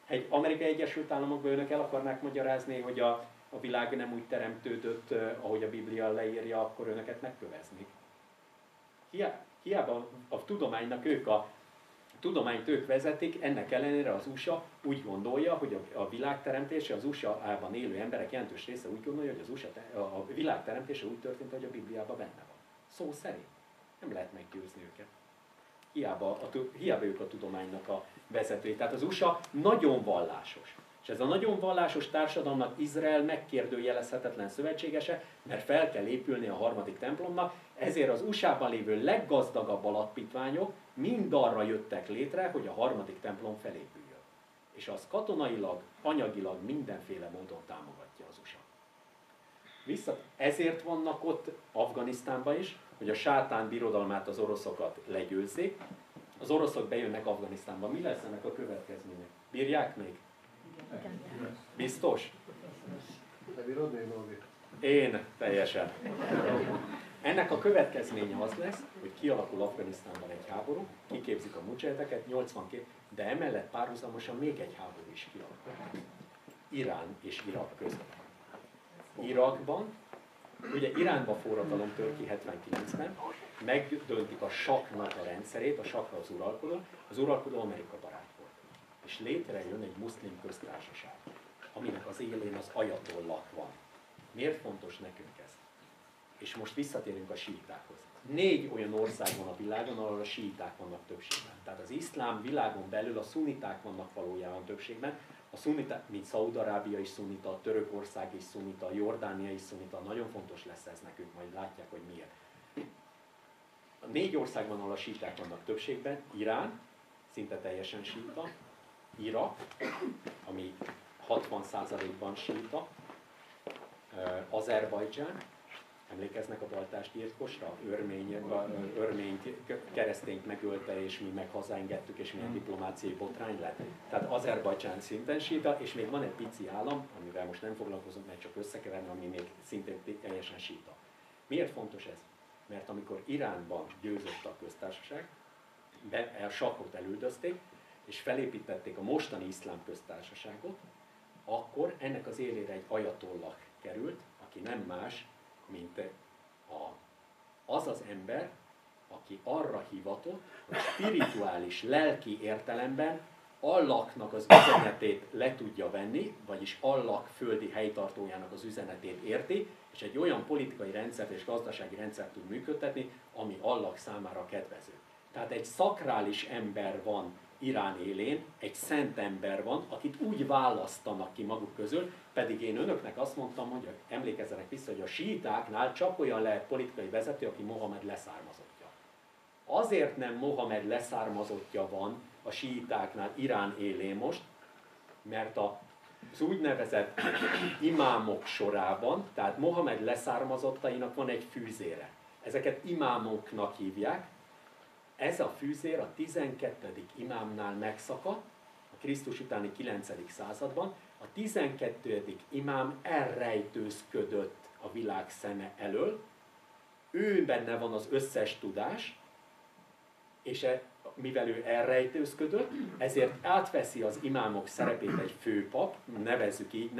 Egy Amerikai Egyesült Államokban önök el akarnák magyarázni, hogy a világ nem úgy teremtődött, ahogy a Biblia leírja, akkor önöket megköveznék. Hiába a tudománynak tudományt ők vezetik, ennek ellenére az USA úgy gondolja, hogy a világteremtése, az USA-ban élő emberek jelentős része úgy gondolja, hogy a világteremtése úgy történt, hogy a Bibliában benne van. Szó szerint. Nem lehet meggyőzni őket. Hiába ők a tudománynak a vezetői. Tehát az USA nagyon vallásos. És ez a nagyon vallásos társadalomnak Izrael megkérdőjelezhetetlen szövetségese, mert fel kell épülni a harmadik templomnak, ezért az USA-ban lévő leggazdagabb alapítványok mind arra jöttek létre, hogy a harmadik templom felépüljön. És az katonailag, anyagilag mindenféle módon támogatja az USA. Ezért vannak ott Afganisztánban is, hogy a sátán birodalmát, az oroszokat legyőzzék. Az oroszok bejönnek Afganisztánba. Mi lesz ennek a következménye? Bírják még? Biztos? Én teljesen. Ennek a következménye az lesz, hogy kialakul Afganisztánban egy háború, kiképzik a mudzsahedeket, 82, de emellett párhuzamosan még egy háború is kialakul. Irán és Irak között. Irakban, ugye Iránban forradalom tör ki 79-ben, megdöntik a saknak a rendszerét, a sakra az uralkodó Amerika barát volt. És létrejön egy muszlim köztársaság, aminek az élén az ajatollah van. Miért fontos nekünk ez? És most visszatérünk a síitákhoz. 4 olyan ország van a világon, ahol a síiták vannak többségben. Tehát az iszlám világon belül a szunniták vannak valójában többségben. A szunniták, mint Szaúd-Arábia is szunnita, a Törökország is szunnita, a Jordánia is szunnita. Nagyon fontos lesz ez nekünk, majd látják, hogy miért. A 4 országban, ahol a síiták vannak többségben, Irán, szinte teljesen síita, Irak, ami 60%-ban síita, Azerbajdzsán, emlékeznek a baltásgyilkosra? Örményt, keresztényt megölte, és mi meg hazaengedtük, és milyen diplomáciai botrány lett. Tehát Azerbajdzsán szinten síita, és még van egy pici állam, amivel most nem foglalkozunk, mert csak összekeverni, ami még szintén teljesen síita. Miért fontos ez? Mert amikor Iránban győzött a köztársaság, a sakot elüldözték, és felépítették a mostani iszlám köztársaságot, akkor ennek az élére egy ajatollah került, aki nem más, mint az az ember, aki arra hivatott, hogy spirituális, lelki értelemben Allahnak az üzenetét le tudja venni, vagyis Allah földi helytartójának az üzenetét érti, és egy olyan politikai rendszert és gazdasági rendszert tud működtetni, ami Allah számára kedvező. Tehát egy szakrális ember van Irán élén, egy szent ember van, akit úgy választanak ki maguk közül, pedig én önöknek azt mondtam, hogy emlékezzenek vissza, hogy a síitáknál csak olyan lehet politikai vezető, aki Mohamed leszármazottja. Azért nem Mohamed leszármazottja van a síitáknál Irán élén most, mert az úgynevezett imámok sorában, tehát Mohamed leszármazottainak van egy fűzére. Ezeket imámoknak hívják. Ez a fűzér a 12. imámnál megszakadt, a Krisztus utáni 9. században. A 12. imám elrejtőzködött a világ szeme elől, ő benne van az összes tudás, és mivel ő elrejtőzködött, ezért átveszi az imámok szerepét egy főpap, nevezzük így,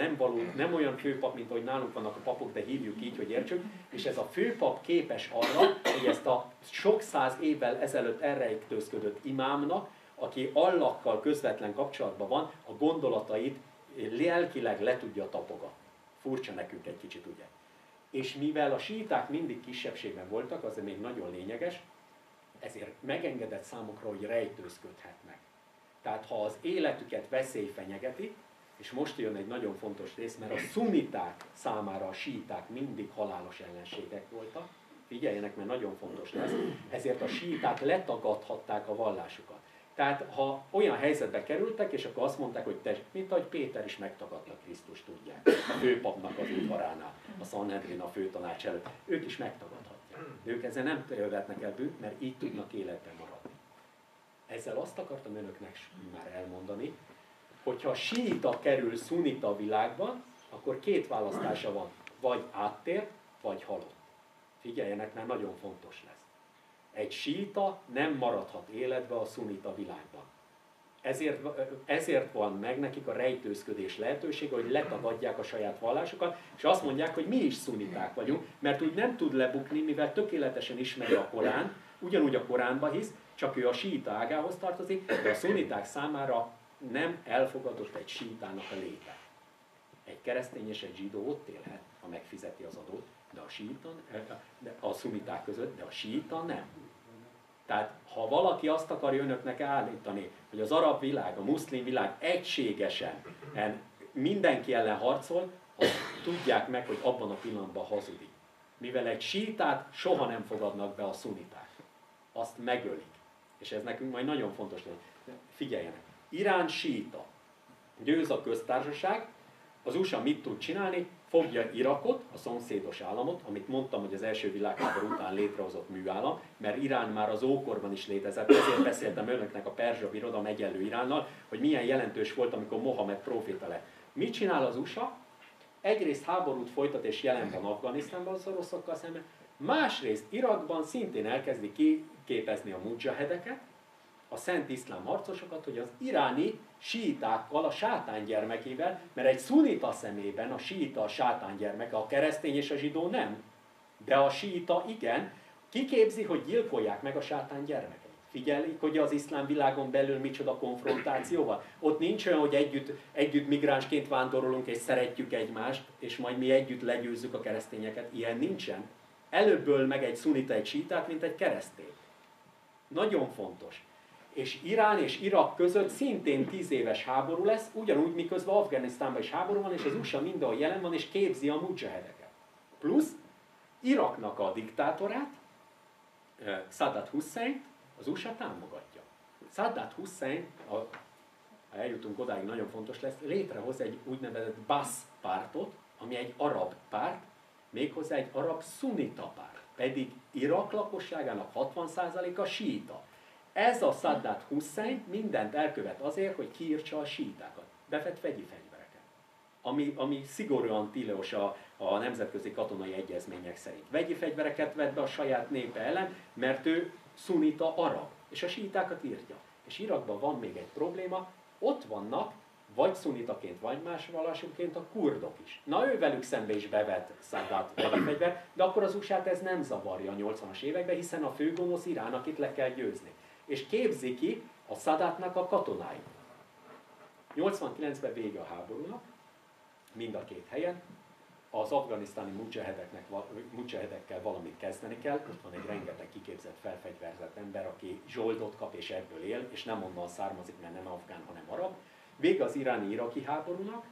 nem olyan főpap, mint ahogy nálunk vannak a papok, de hívjuk így, hogy értsük, és ez a főpap képes arra, hogy ezt a sok száz évvel ezelőtt elrejtőzködött imámnak, aki Allakkal közvetlen kapcsolatban van, a gondolatait lelkileg le tudja tapogatni. Furcsa nekünk egy kicsit, ugye? És mivel a síiták mindig kisebbségben voltak, az még nagyon lényeges, ezért megengedett számukra, hogy rejtőzködhetnek. Tehát ha az életüket veszély fenyegeti, és most jön egy nagyon fontos rész, mert a szuniták számára a síiták mindig halálos ellenségek voltak, figyeljenek, mert nagyon fontos lesz, ezért a síiták letagadhatták a vallásukat. Tehát ha olyan helyzetbe kerültek, és akkor azt mondták, hogy te, mint ahogy Péter is megtagadta Krisztust, tudják, a főpapnak az udvaránál, a Sanhedrin, a főtanács előtt, ők is megtagadhatják. De ők ezzel nem követnek el bűnt, mert így tudnak életben maradni. Ezzel azt akartam önöknek már elmondani, hogyha síita kerül szunita világban, akkor két választása van, vagy áttér, vagy halott. Figyeljenek, mert nagyon fontos lesz. Egy síita nem maradhat életbe a szunita világban. Ezért van meg nekik a rejtőzködés lehetősége, hogy letagadják a saját vallásukat, és azt mondják, hogy mi is szuniták vagyunk, mert úgy nem tud lebukni, mivel tökéletesen ismeri a Korán, ugyanúgy a Koránba hisz, csak ő a síita ágához tartozik, de a szuniták számára nem elfogadott egy síitának a léte. Egy keresztény és egy zsidó ott élhet, ha megfizeti az adót, de a szuniták között, de a síita nem. Tehát ha valaki azt akarja önöknek állítani, hogy az arab világ, a muszlim világ egységesen mindenki ellen harcol, azt tudják meg, hogy abban a pillanatban hazudik. Mivel egy síitát soha nem fogadnak be a szuniták. Azt megölik. És ez nekünk majd nagyon fontos lesz. Figyeljenek, Irán síita. Győz a köztársaság, az USA mit tud csinálni? Fogja Irakot, a szomszédos államot, amit mondtam, hogy az első világháború után létrehozott műállam, mert Irán már az ókorban is létezett, ezért beszéltem önöknek a perzsa birodalom egyenlő Iránnal, hogy milyen jelentős volt, amikor Mohamed próféta lett. Mit csinál az USA? Egyrészt háborút folytat és jelen van Afganisztánban az oroszokkal szemben, másrészt Irakban szintén elkezdi kiképezni a mudzsahedeket, a szent iszlám harcosokat, hogy az iráni síitákkal, a sátán gyermekével, mert egy szunita szemében a síita a sátán gyermeke, a keresztény és a zsidó nem, de a síita igen, kiképzi, hogy gyilkolják meg a sátán gyermekeit. Figyelik, hogy az iszlám világon belül micsoda konfrontációval. Ott nincs olyan, hogy együtt migránsként vándorolunk és szeretjük egymást, és majd mi együtt legyőzzük a keresztényeket. Ilyen nincsen. Előbb öl meg egy szunita egy síitát, mint egy keresztény. Nagyon fontos. És Irán és Irak között szintén 10 éves háború lesz, ugyanúgy miközben Afganisztánban is háború van, és az USA mindenhol jelen van, és képzi a mudzsahedeket. Plusz Iraknak a diktátorát, Saddam Hussein, az USA támogatja. Saddam Hussein, ha eljutunk odáig, nagyon fontos lesz, létrehoz egy úgynevezett Baas pártot, ami egy arab párt, méghozzá egy arab szunita párt, pedig Irak lakosságának 60%-a síita. Ez a Saddam Hussein mindent elkövet azért, hogy kiírtsa a síitákat. Befett vegyi fegyvereket. Ami szigorúan tilos a nemzetközi katonai egyezmények szerint. Vegyi fegyvereket vett be a saját népe ellen, mert ő szunita arab, és a síitákat írtja. És Irakban van még egy probléma, ott vannak, vagy szunitaként, vagy más vallásúként a kurdok is. Na, ő velük szembe is bevett Saddam vegyi fegyver, de akkor az USA-t ez nem zavarja a 80-as években, hiszen a főgonosz Irán, akit le kell győzni. És képzi ki a Szadátnak a katonáit. 89-ben vége a háborúnak, mind a két helyen, az afganisztáni mudzsahedekkel valamit kezdeni kell, ott van egy rengeteg kiképzett, felfegyverzett ember, aki zsoldot kap és ebből él, és nem onnan származik, mert nem afgán, hanem arab. Vége az iráni-iraki háborúnak,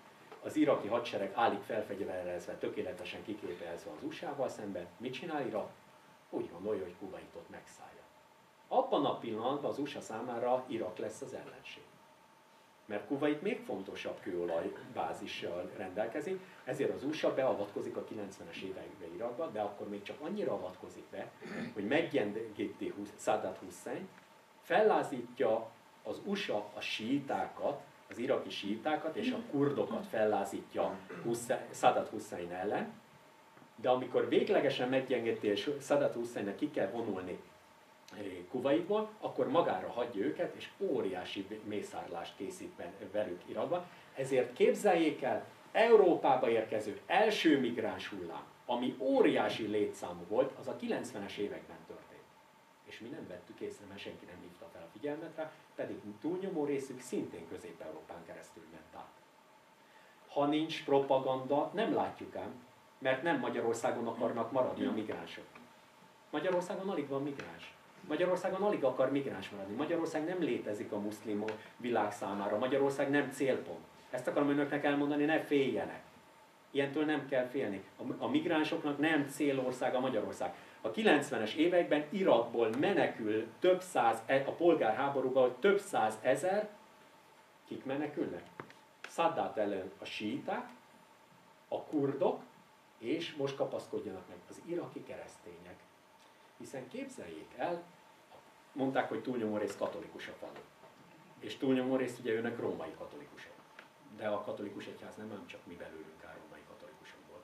az iraki hadsereg állik felfegyverezve, tökéletesen kiképezve az USA-val szemben. Mit csinál Irak? Úgy gondolja, hogy Kuwaitot megszállja. abban a pillanatban az USA számára Irak lesz az ellenség. Mert Kuvait még fontosabb kőolajbázissal rendelkezik, ezért az USA beavatkozik a 90-es években Irakba, de akkor még csak annyira avatkozik be, hogy meggyengíti Saddam Hussein, fellázítja az USA a síitákat, az iraki síitákat és a kurdokat fellázítja Saddam Hussein ellen, de amikor véglegesen meggyengíti és Saddam Husseinnek ki kell vonulni Kuwaitból, akkor magára hagyja őket, és óriási mészárlást készít velük Irakban. Ezért képzeljék el, Európába érkező első migráns hullám, ami óriási létszámú volt, az a 90-es években történt. És mi nem vettük észre, mert senki nem hívta fel a figyelmet rá, pedig túlnyomó részük szintén Közép-Európán keresztül ment át. Ha nincs propaganda, nem látjuk ám, mert nem Magyarországon akarnak maradni a migránsok. Magyarországon alig van migráns. Magyarországon alig akar migráns maradni. Magyarország nem létezik a muszlim világ számára. Magyarország nem célpont. Ezt akarom önöknek elmondani, ne féljenek. Ilyentől nem kell félni. A migránsoknak nem célország a Magyarország. A 90-es években Irakból menekül több száz, a polgárháborúban több százezer, kik menekülnek? Szaddát ellen a síiták, a kurdok, és most kapaszkodjanak meg az iraki keresztények. Hiszen képzeljék el, mondták, hogy túlnyomó rész katolikus a falu. És túlnyomó rész ugye őnek római katolikusok. De a katolikus egyház nem csak mi belőlünk áll római katolikusokból.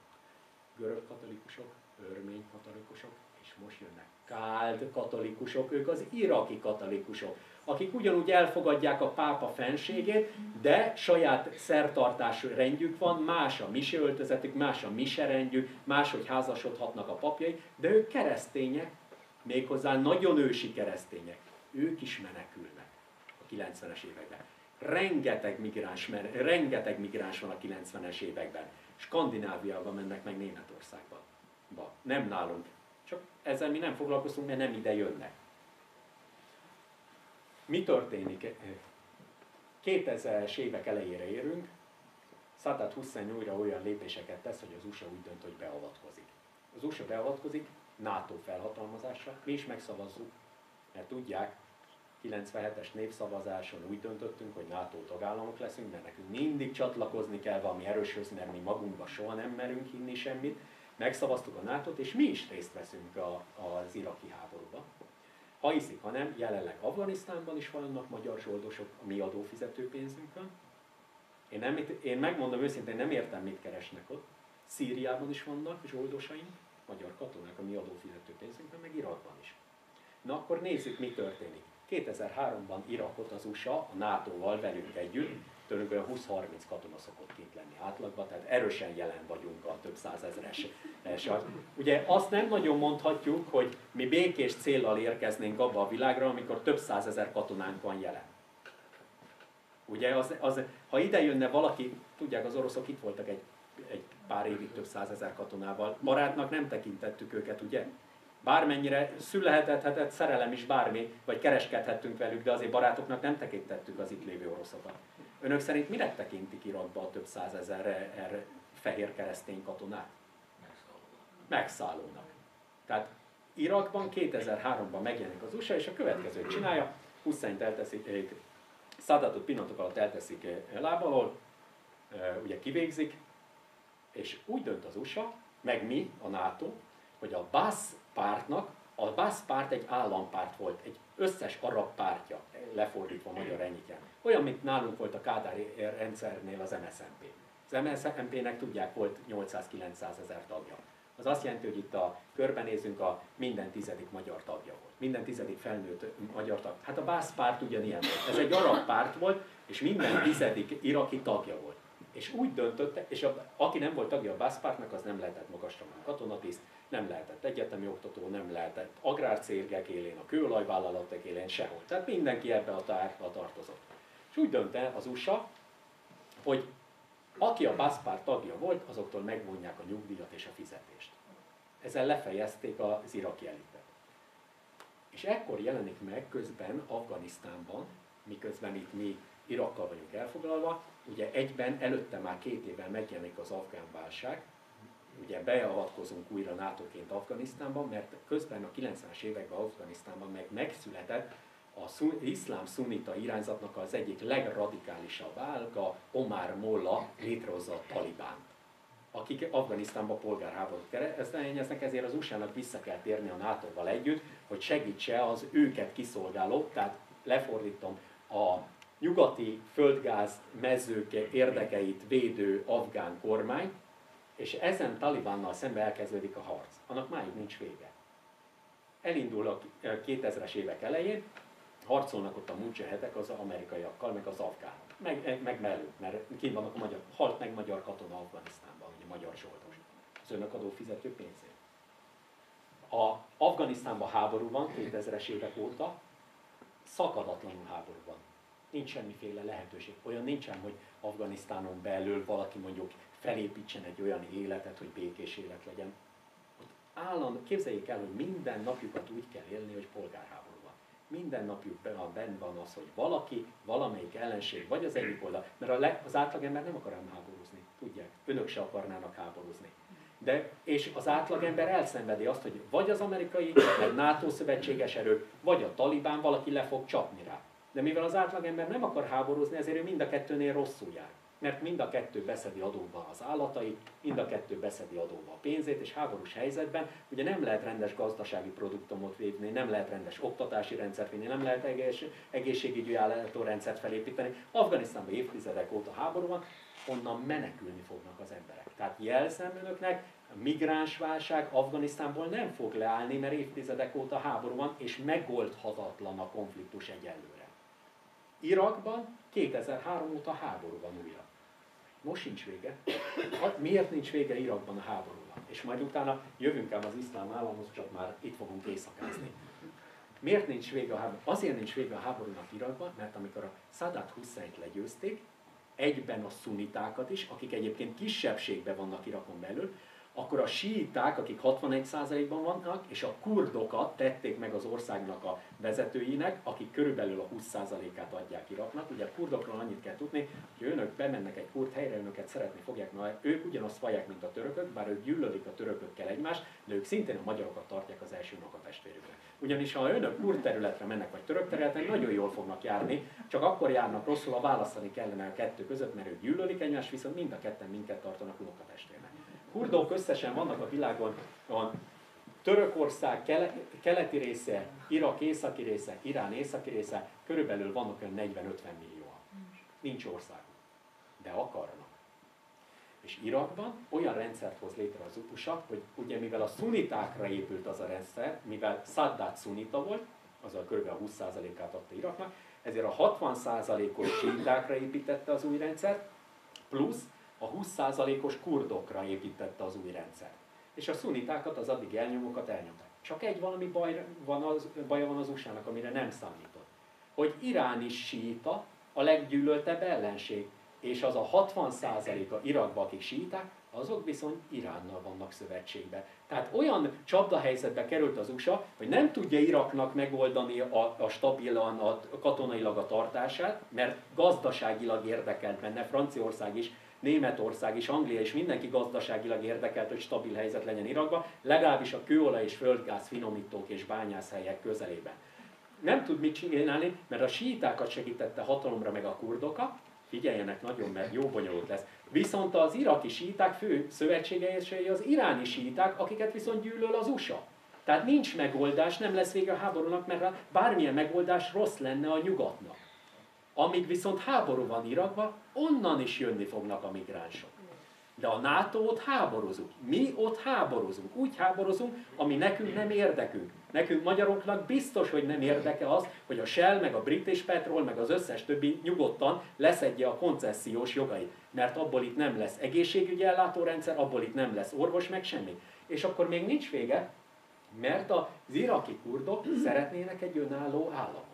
Görög katolikusok, örmény katolikusok, és most jönnek káld katolikusok, ők az iraki katolikusok, akik ugyanúgy elfogadják a pápa fenségét, de saját szertartás rendjük van, más a miseöltözetük, más a miserendjük, máshogy házasodhatnak a papjai, de ők keresztények, méghozzá nagyon ősi keresztények. Ők is menekülnek a 90-es években. Rengeteg migráns van a 90-es években. Skandináviában mennek meg Németországba. Nem nálunk. Csak ezzel mi nem foglalkozunk, mert nem ide jönnek. Mi történik? 2000-es évek elejére érünk, Saddam Hussein újra olyan lépéseket tesz, hogy az USA úgy dönt, hogy beavatkozik. Az USA beavatkozik NATO felhatalmazásra, mi is megszavazzuk, mert tudják, 97-es népszavazáson úgy döntöttünk, hogy NATO tagállamok leszünk, mert nekünk mindig csatlakozni kell valami erőshöz, mert mi magunkba soha nem merünk hinni semmit. Megszavaztuk a NATO-t, és mi is részt veszünk az iraki háborúban. Ha hiszik, ha nem, jelenleg Afganisztánban is vannak magyar zsoldosok a mi adófizető pénzünkön. Én megmondom őszintén, nem értem, mit keresnek ott. Szíriában is vannak zsoldosaink, magyar katonák a mi adófizető pénzünkön, meg Irakban is. Na akkor nézzük, mi történik. 2003-ban Irakot az USA a NATO-val velünk együtt, tőlünk olyan 20-30 katona szokott kint lenni átlagban, tehát erősen jelen vagyunk a több százezeres. Ugye azt nem nagyon mondhatjuk, hogy mi békés céllal érkeznénk abba a világra, amikor több százezer katonánk van jelen. Ugye ha ide jönne valaki, tudják, az oroszok itt voltak egy pár évig több százezer katonával, barátnak nem tekintettük őket, ugye? Bármennyire születhetett szerelem is bármi, vagy kereskedhettünk velük, de azért barátoknak nem tekintettük az itt lévő oroszokat. Önök szerint mire tekintik Irakba a több százezer fehér keresztény katonát? Megszállónak. Tehát Irakban 2003-ban megjelenik az USA, és a következőt csinálja, Husseint elteszik, Szadatot pillanatok alatt elteszik láb alól, ugye kivégzik, és úgy dönt az USA, meg mi, a NATO, hogy a Baas pártnak, a Baas párt egy állampárt volt, egy összes arab pártja, lefordítva magyar ennyit. Olyan, mint nálunk volt a Kádári rendszernél az MSZNP. Az MSZNP-nek tudják, volt 800-900 ezer tagja. Az azt jelenti, hogy itt körbenézünk, a minden 10. magyar tagja volt. Minden 10. felnőtt magyar tag. Hát a Baas párt ugyanilyen volt. Ez egy arab párt volt, és minden 10. iraki tagja volt. És úgy döntötte, és aki nem volt tagja a Baas pártnak, az nem lehetett magasrangú katonatiszt, nem lehetett egyetemi oktató, nem lehetett agrárcégek élén, a kőolajvállalatok élén, sehol. Tehát mindenki ebbe a tárba tartozott. És úgy dönt el az USA, hogy aki a Baas párt tagja volt, azoktól megvonják a nyugdíjat és a fizetést. Ezzel lefejezték az iraki elitet. És ekkor jelenik meg közben Afganisztánban, miközben itt mi Irakkal vagyunk elfoglalva, ugye egyben előtte már 2 évvel megjelenik az afgán válság, ugye beavatkozunk újra NATO-ként Afganisztánban, mert közben a 90-es években Afganisztánban megszületett az iszlám szunnita irányzatnak az egyik legradikálisabb ága, Omar Molla létrehozza a Talibánt, akik Afganisztánban polgárháborút kezdeményeznek, ezért az USA-nak vissza kell térni a NATO-val együtt, hogy segítse az őket kiszolgáló, tehát lefordítom, a nyugati földgáz mezők érdekeit védő afgán kormány, és ezen Talibánnal szemben elkezdődik a harc. Annak máig nincs vége. Elindul a 2000-es évek elején, harcolnak ott a mujahedek az amerikaiakkal, meg az afgánok. Meg mellük, mert kint vannak a magyar, halt meg magyar katona Afganisztánban, ugye magyar zsoldos. Az önök adófizető pénzért. A Afganisztánban háború van 2000-es évek óta, szakadatlanul háború van. Nincs semmiféle lehetőség. Olyan nincsen, hogy Afganisztánon belül valaki mondjuk felépítsen egy olyan életet, hogy békés élet legyen. Ott képzeljék el, hogy minden napjukat úgy kell élni, hogy polgárháború van. Minden napjukban benne van az, hogy valaki, valamelyik ellenség, vagy az egyik oldal, mert az átlagember nem akar háborúzni, tudják, önök se akarnának háborúzni. És az átlagember elszenvedi azt, hogy vagy az amerikai, vagy NATO szövetséges erők, vagy a Talibán valaki le fog csapni rá. De mivel az átlagember nem akar háborúzni, ezért ő mind a kettőnél rosszul jár. Mert mind a kettő beszedi adóba az állatait, mind a kettő beszedi adóba a pénzét, és háborús helyzetben ugye nem lehet rendes gazdasági produktumot védni, nem lehet rendes oktatási rendszert vinni, nem lehet egészségügyi ellátórendszert felépíteni. Afganisztánban évtizedek óta háború van, onnan menekülni fognak az emberek. Tehát jelzem önöknek, a migránsválság Afganisztánból nem fog leállni, mert évtizedek óta háború van, és megoldhatatlan a konfliktus egyelőre. Irakban 2003 óta háború van újra. Most sincs vége. Miért nincs vége Irakban a háborúnak? És majd utána jövünk ám az iszlám államhoz, csak már itt fogunk éjszakázni. Miért nincs vége a háború? Azért nincs vége a háborúnak Irakban, mert amikor a Saddam Husseint legyőzték, egyben a szunitákat is, akik egyébként kisebbségben vannak Irakon belül, akkor a síiták, akik 61%-ban vannak, és a kurdokat tették meg az országnak a vezetőinek, akik körülbelül a 20%-át adják Iraknak. Ugye a kurdokról annyit kell tudni, hogy önök bemennek egy kurd helyre, önöket szeretni fogják, mert ők ugyanazt vallják, mint a törökök, bár ők gyűlölik a törökökkel egymást, de ők szintén a magyarokat tartják az első unokatestvérüknek. Ugyanis ha önök kurd területre mennek, vagy török területen, nagyon jól fognak járni, csak akkor járnak rosszul, ha választani kellene a kettő között, mert ők gyűlölik egymást, viszont mind a ketten minket tartanak unokatestvérnek. Kurdok összesen vannak a világon, a Törökország keleti része, Irak északi része, Irán északi része, körülbelül vannak olyan 40-50 millióan. Nincs országuk, de akarnak. És Irakban olyan rendszert hoz létre az USA, hogy ugye mivel a szunitákra épült az a rendszer, mivel Saddam szunita volt, azzal kb. 20%-át adta Iraknak, ezért a 60%-os síitákra építette az új rendszert, plusz a 20%-os kurdokra építette az új rendszert. És a szunitákat, az addig elnyomókat elnyomták. Csak egy valami baja van az USA-nak, amire nem számított. Hogy Irán is síita, a leggyűlöltebb ellenség, és az a 60%-a Irakban, akik síiták, azok viszont Iránnal vannak szövetségben. Tehát olyan csapdahelyzetbe került az USA, hogy nem tudja Iraknak megoldani a stabilan, katonailag a tartását, mert gazdaságilag érdekelt benne, Franciaország is, Németország is, Anglia is, mindenki gazdaságilag érdekelt, hogy stabil helyzet legyen Irakban, legalábbis a kőolaj és földgáz finomítók és bányászhelyek közelében. Nem tud mit csinálni, mert a síitákat segítette hatalomra meg a kurdokat, figyeljenek nagyon, mert jó bonyolult lesz. Viszont az iraki síiták fő szövetségesei az iráni síiták, akiket viszont gyűlöl az USA. Tehát nincs megoldás, nem lesz vége a háborúnak, mert bármilyen megoldás rossz lenne a nyugatnak. Amíg viszont háború van Irakban, onnan is jönni fognak a migránsok. De a NATO ott háborúzunk. Mi ott háborúzunk. Úgy háborúzunk, ami nekünk nem érdekünk. Nekünk magyaroknak biztos, hogy nem érdeke az, hogy a Shell, meg a British Petrol, meg az összes többi nyugodtan leszedje a koncesziós jogait. Mert abból itt nem lesz egészségügyi ellátórendszer, abból itt nem lesz orvos, meg semmi. És akkor még nincs vége, mert az iraki kurdok szeretnének egy önálló államot.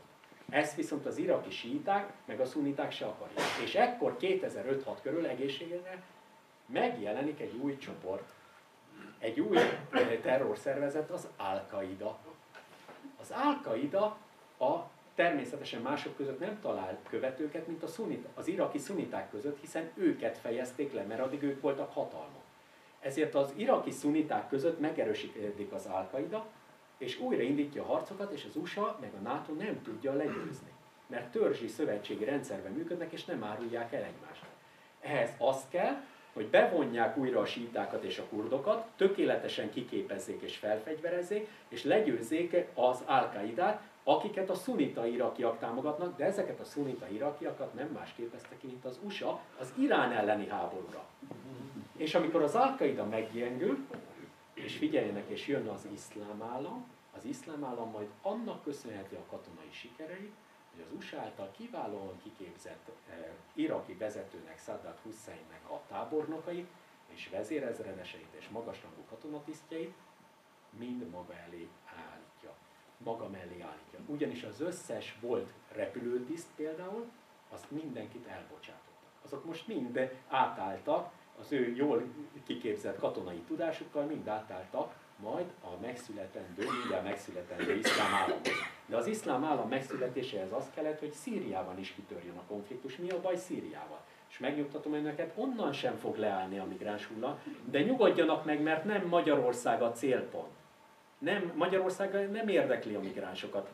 Ezt viszont az iraki síiták, meg a szunniták se akarják. És ekkor 2005-6 körül egészségügyre megjelenik egy új csoport, egy új terrorszervezet, az Al-Qaida. Az Al-Qaida természetesen mások között nem talál követőket, mint az iraki szunniták között, hiszen őket fejezték le, mert addig ők voltak hatalmon. Ezért az iraki szuniták között megerősítik az Al-Qaida, és újraindítja a harcokat, és az USA meg a NATO nem tudja legyőzni. Mert törzsi szövetségi rendszerben működnek, és nem árulják el egymást. Ehhez az kell, hogy bevonják újra a síitákat és a kurdokat, tökéletesen kiképezzék és felfegyverezzék, és legyőzzék az Al-Qaidát, akiket a szunita irakiak támogatnak, de ezeket a szunita irakiakat nem más képezte ki, mint az USA az Irán elleni háborúra. És amikor az Al-Qaida meggyengül, és figyeljenek, és jön az iszlám állam majd annak köszönheti a katonai sikereit, hogy az USA által kiválóan kiképzett iraki vezetőnek, Saddam Husseinnek a tábornokait, és vezérezredeseit, és magasrangú katonatisztjeit mind maga mellé állítja. Ugyanis az összes volt repülőtiszt például, azt mindenkit elbocsátottak. Azok most mind átálltak, az ő jól kiképzett katonai tudásukkal mind átálltak majd a mindjárt megszületendő iszlám államhoz. De az iszlám állam megszületéséhez az kellett, hogy Szíriában is kitörjön a konfliktus. Mi a baj Szíriával? És megnyugtatom önöket, onnan sem fog leállni a migráns hullám, de nyugodjanak meg, mert nem Magyarország a célpont. Magyarország nem érdekli a migránsokat.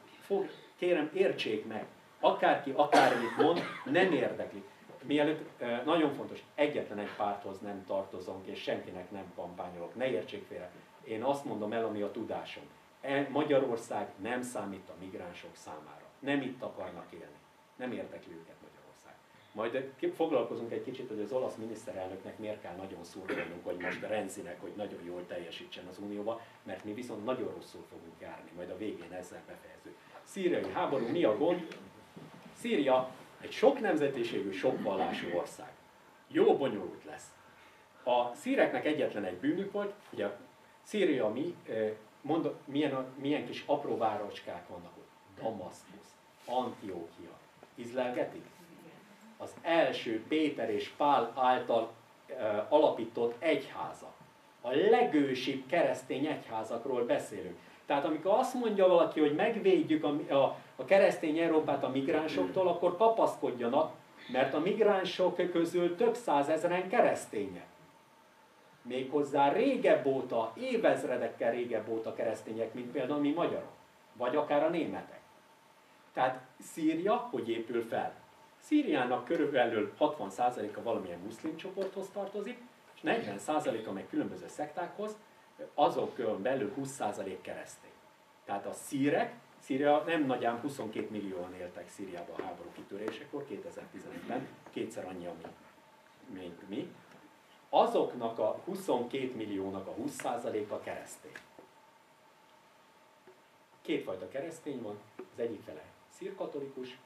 Kérem, értsék meg. Akárki akármit mond, nem érdekli. Mielőtt, nagyon fontos, egyetlen egy párthoz nem tartozom, és senkinek nem kampányolok. Ne értsék félre. Én azt mondom el, ami a tudásom. Magyarország nem számít a migránsok számára. Nem itt akarnak élni. Nem érdekli őket Magyarország. Majd foglalkozunk egy kicsit, hogy az olasz miniszterelnöknek miért kell nagyon szurkolnunk, hogy most Renzinek, hogy nagyon jól teljesítsen az Unióba, mert mi viszont nagyon rosszul fogunk járni. Majd a végén ezzel befejezzük. Szíriai háború, mi a gond? Szíria egy sok nemzetiségű, sok vallású ország. Jó bonyolult lesz. A szíreknek egyetlen egy bűnük volt, ugye Szíria milyen kis apró várocskák vannak ott. Damaszkusz, Antiókia. Ízlelgetik? Az első Péter és Pál által alapított egyháza. A legősibb keresztény egyházakról beszélünk. Tehát amikor azt mondja valaki, hogy megvédjük a keresztény Európát a migránsoktól, akkor kapaszkodjanak, mert a migránsok közül több százezren keresztények. Méghozzá régebb óta, évezredekkel régebb óta keresztények, mint például mi magyarok, vagy akár a németek. Tehát Szíria hogy épül fel? Szíriának körülbelül 60%-a valamilyen muszlim csoporthoz tartozik, és 40%-a meg különböző szektákhoz, azokon belül 20% keresztény. Tehát a Szíria nem nagyjából 22 millióan éltek Szíriában a háború kitörésekor, 2011-ben, kétszer annyi, mint mi. Azoknak a 22 milliónak a 20%-a keresztény. Kétfajta keresztény van, az egyik fele szírkatolikus,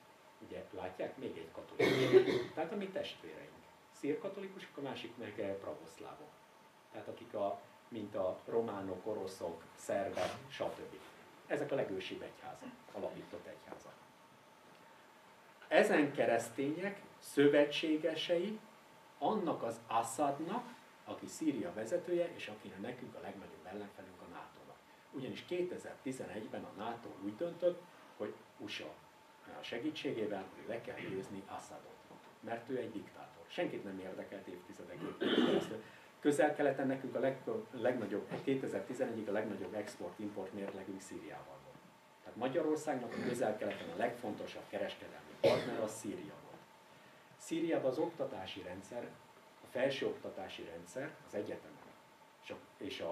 ugye látják, még egy katolikus. Tehát a mi testvéreink. Szírkatolikusok, a másik meg pravoszlávok. Tehát akik mint a románok, oroszok, szerbek, stb. Ezek a legősibb egyházak, alapított egyházak. Ezen keresztények szövetségesei annak az Assadnak, aki Szíria vezetője, és akinek nekünk a legnagyobb ellenfelünk a NATO-nak. Ugyanis 2011-ben a NATO úgy döntött, hogy USA segítségével le kell győzni Assadot, mert ő egy diktátor. Senkit nem érdekelt évtizedekig keresztül. Közel-keleten nekünk a legnagyobb, 2011-ig a legnagyobb export-import mérlegünk Szíriával volt. Tehát Magyarországnak a közel-keleten a legfontosabb kereskedelmi partner az Szíria volt. Szíriában az oktatási rendszer, a felsőoktatási rendszer az egyetemen, és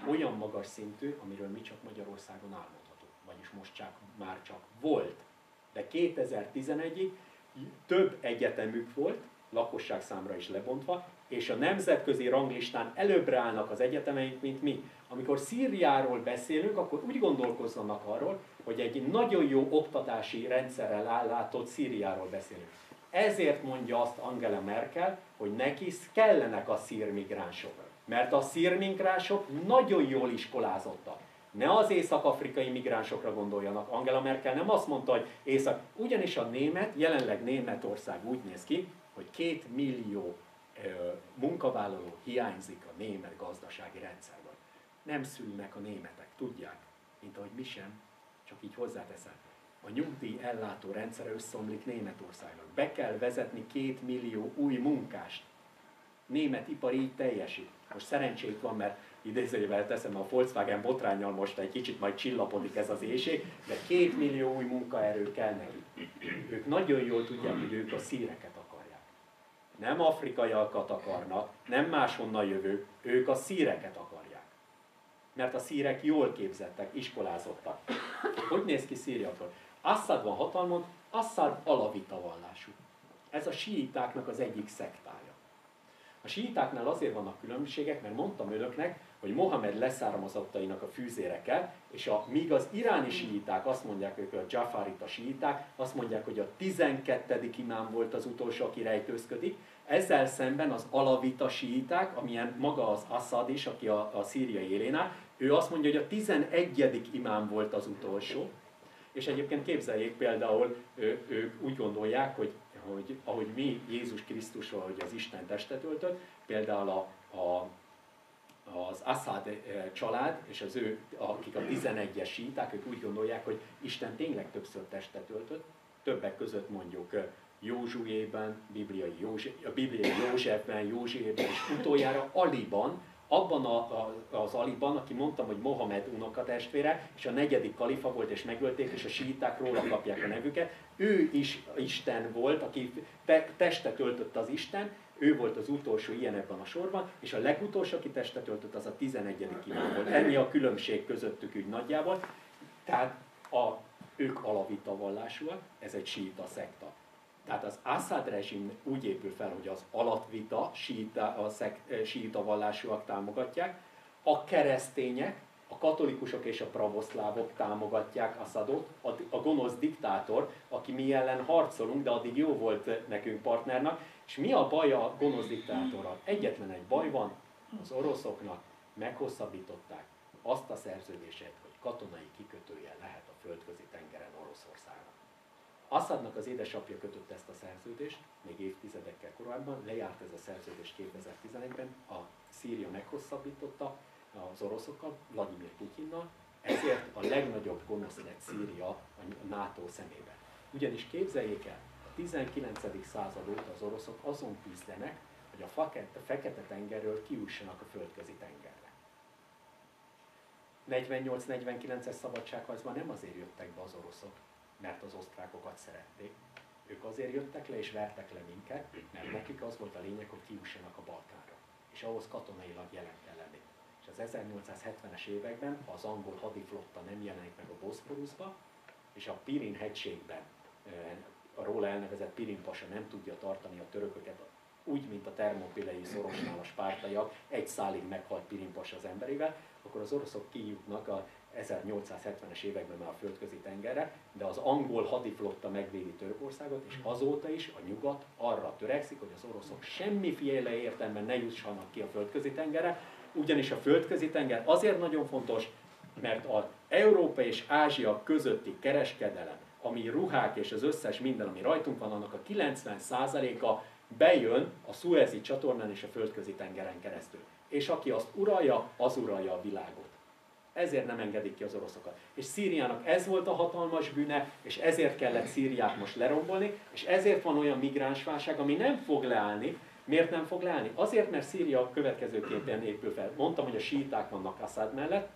olyan magas szintű, amiről mi csak Magyarországon álmodhatunk, vagyis most már csak volt. De 2011-ig több egyetemük volt, lakosság számra is lebontva, és a nemzetközi ranglistán előbbre állnak az egyetemeink, mint mi. Amikor Szíriáról beszélünk, akkor úgy gondolkozzanak arról, hogy egy nagyon jó oktatási rendszerrel ellátott Szíriáról beszélünk. Ezért mondja azt Angela Merkel, hogy neki kellenek a szír migránsok. Mert a szír migránsok nagyon jól iskolázottak. Ne az észak-afrikai migránsokra gondoljanak. Angela Merkel nem azt mondta, hogy ugyanis jelenleg Németország úgy néz ki, hogy 2 millió munkavállaló hiányzik a német gazdasági rendszerből. Nem szülnek a németek, tudják, mint ahogy mi sem, csak így hozzáteszem. A nyugdíj ellátó rendszere összeomlik Németországnak. Be kell vezetni 2 millió új munkást. német ipar így teljesít. Most szerencséjük van, mert idézőjelben teszem, a Volkswagen botránnyal most egy kicsit majd csillapodik ez az éjség, de 2 millió új munkaerő kell neki. Ők nagyon jól tudják, hogy ők a szíreket akarják. Nem afrikaiakat akarnak, nem máshonnan jövők, ők a szíreket akarják. Mert a szírek jól képzettek, iskolázottak. Hogy néz ki Szíriakról? Assad van hatalmon, Assad alavita vallású. Ez a síitáknak az egyik szektája. A síitáknál azért vannak különbségek, mert mondtam önöknek, hogy Mohamed leszármazottainak a fűzéreke, és míg az iráni síiták azt mondják, ők a dzsáfárita síiták, azt mondják, hogy a 12. imám volt az utolsó, aki rejtőzködik, ezzel szemben az alavita síiták, amilyen maga az Assad is, aki a szíriai élén áll, ő azt mondja, hogy a 11. imám volt az utolsó, és egyébként képzeljék például, ők úgy gondolják, hogy ahogy mi Jézus Krisztusról, hogy az Isten testet öltött, például az Assad család, és akik a 11-es síiták, ők úgy gondolják, hogy Isten tényleg többször testet öltött, többek között mondjuk Józsuében, a bibliai Józsefben, Józsuében, és utoljára Aliban, abban az Aliban, aki mondtam, hogy Mohamed unokatestvére, és a 4. kalifa volt, és megölték, és a síiták róla kapják a nevüket, ő is Isten volt, aki testet öltött az Isten, ő volt az utolsó ilyen ebben a sorban, és a legutolsó, aki testet öltött, az a 11. imám volt. Ennyi a különbség közöttük úgy nagyjából. Tehát ők alavita vallásúak, ez egy síita szekta. Tehát az Assad rezsim úgy épül fel, hogy az alatvita, síita vallásúak támogatják, a keresztények, a katolikusok és a pravoszlávok támogatják Assadot, a gonosz diktátor, aki mi ellen harcolunk, de addig jó volt nekünk partnernak. És mi a baj a gonosz diktátorral? Egyetlen egy baj van, az oroszoknak meghosszabbították azt a szerződést, hogy katonai kikötője lehet a földközi tengeren Oroszországnak. Assadnak az édesapja kötött ezt a szerződést, még évtizedekkel korábban, lejárt ez a szerződés 2011-ben, a Szíria meghosszabbította az oroszokkal, Vladimir Putyinnal, ezért a legnagyobb gonosz lett Szíria a NATO szemében. Ugyanis képzeljék el, a 19. század óta az oroszok azon küzdenek, hogy a Fekete-tengerről kiussanak a földközi tengerre. 48-49-es szabadságharcban nem azért jöttek be az oroszok, mert az osztrákokat szerették. Ők azért jöttek le és vertek le minket, mert nekik az volt a lényeg, hogy kiussanak a Balkánra. És ahhoz katonailag jelen kell lenni. És az 1870-es években, ha az angol hadiflotta nem jelenik meg a Boszporuszba, és a Pirin hegységben a róla elnevezett Pirin pasa nem tudja tartani a törököket, úgy, mint a termopilei szorosnál a spártaiak, egy szálig meghalt Pirin pasa az emberével, akkor az oroszok kijutnak a 1870-es években már a földközi tengerre, de az angol hadiflotta megvédi Törökországot, és azóta is a nyugat arra törekszik, hogy az oroszok semmiféle értelemben ne jussanak ki a földközi tengerre, ugyanis a földközi tenger azért nagyon fontos, mert az Európa és Ázsia közötti kereskedelem, ami ruhák és az összes minden, ami rajtunk van, annak a 90%-a bejön a Szuezi csatornán és a földközi tengeren keresztül. És aki azt uralja, az uralja a világot. Ezért nem engedik ki az oroszokat. És Szíriának ez volt a hatalmas bűne, és ezért kellett Szíriát most lerombolni, és ezért van olyan migránsválság, ami nem fog leállni. Miért nem fog leállni? Azért, mert Szíria következőképpen épül fel. Mondtam, hogy a síiták vannak Assad mellett,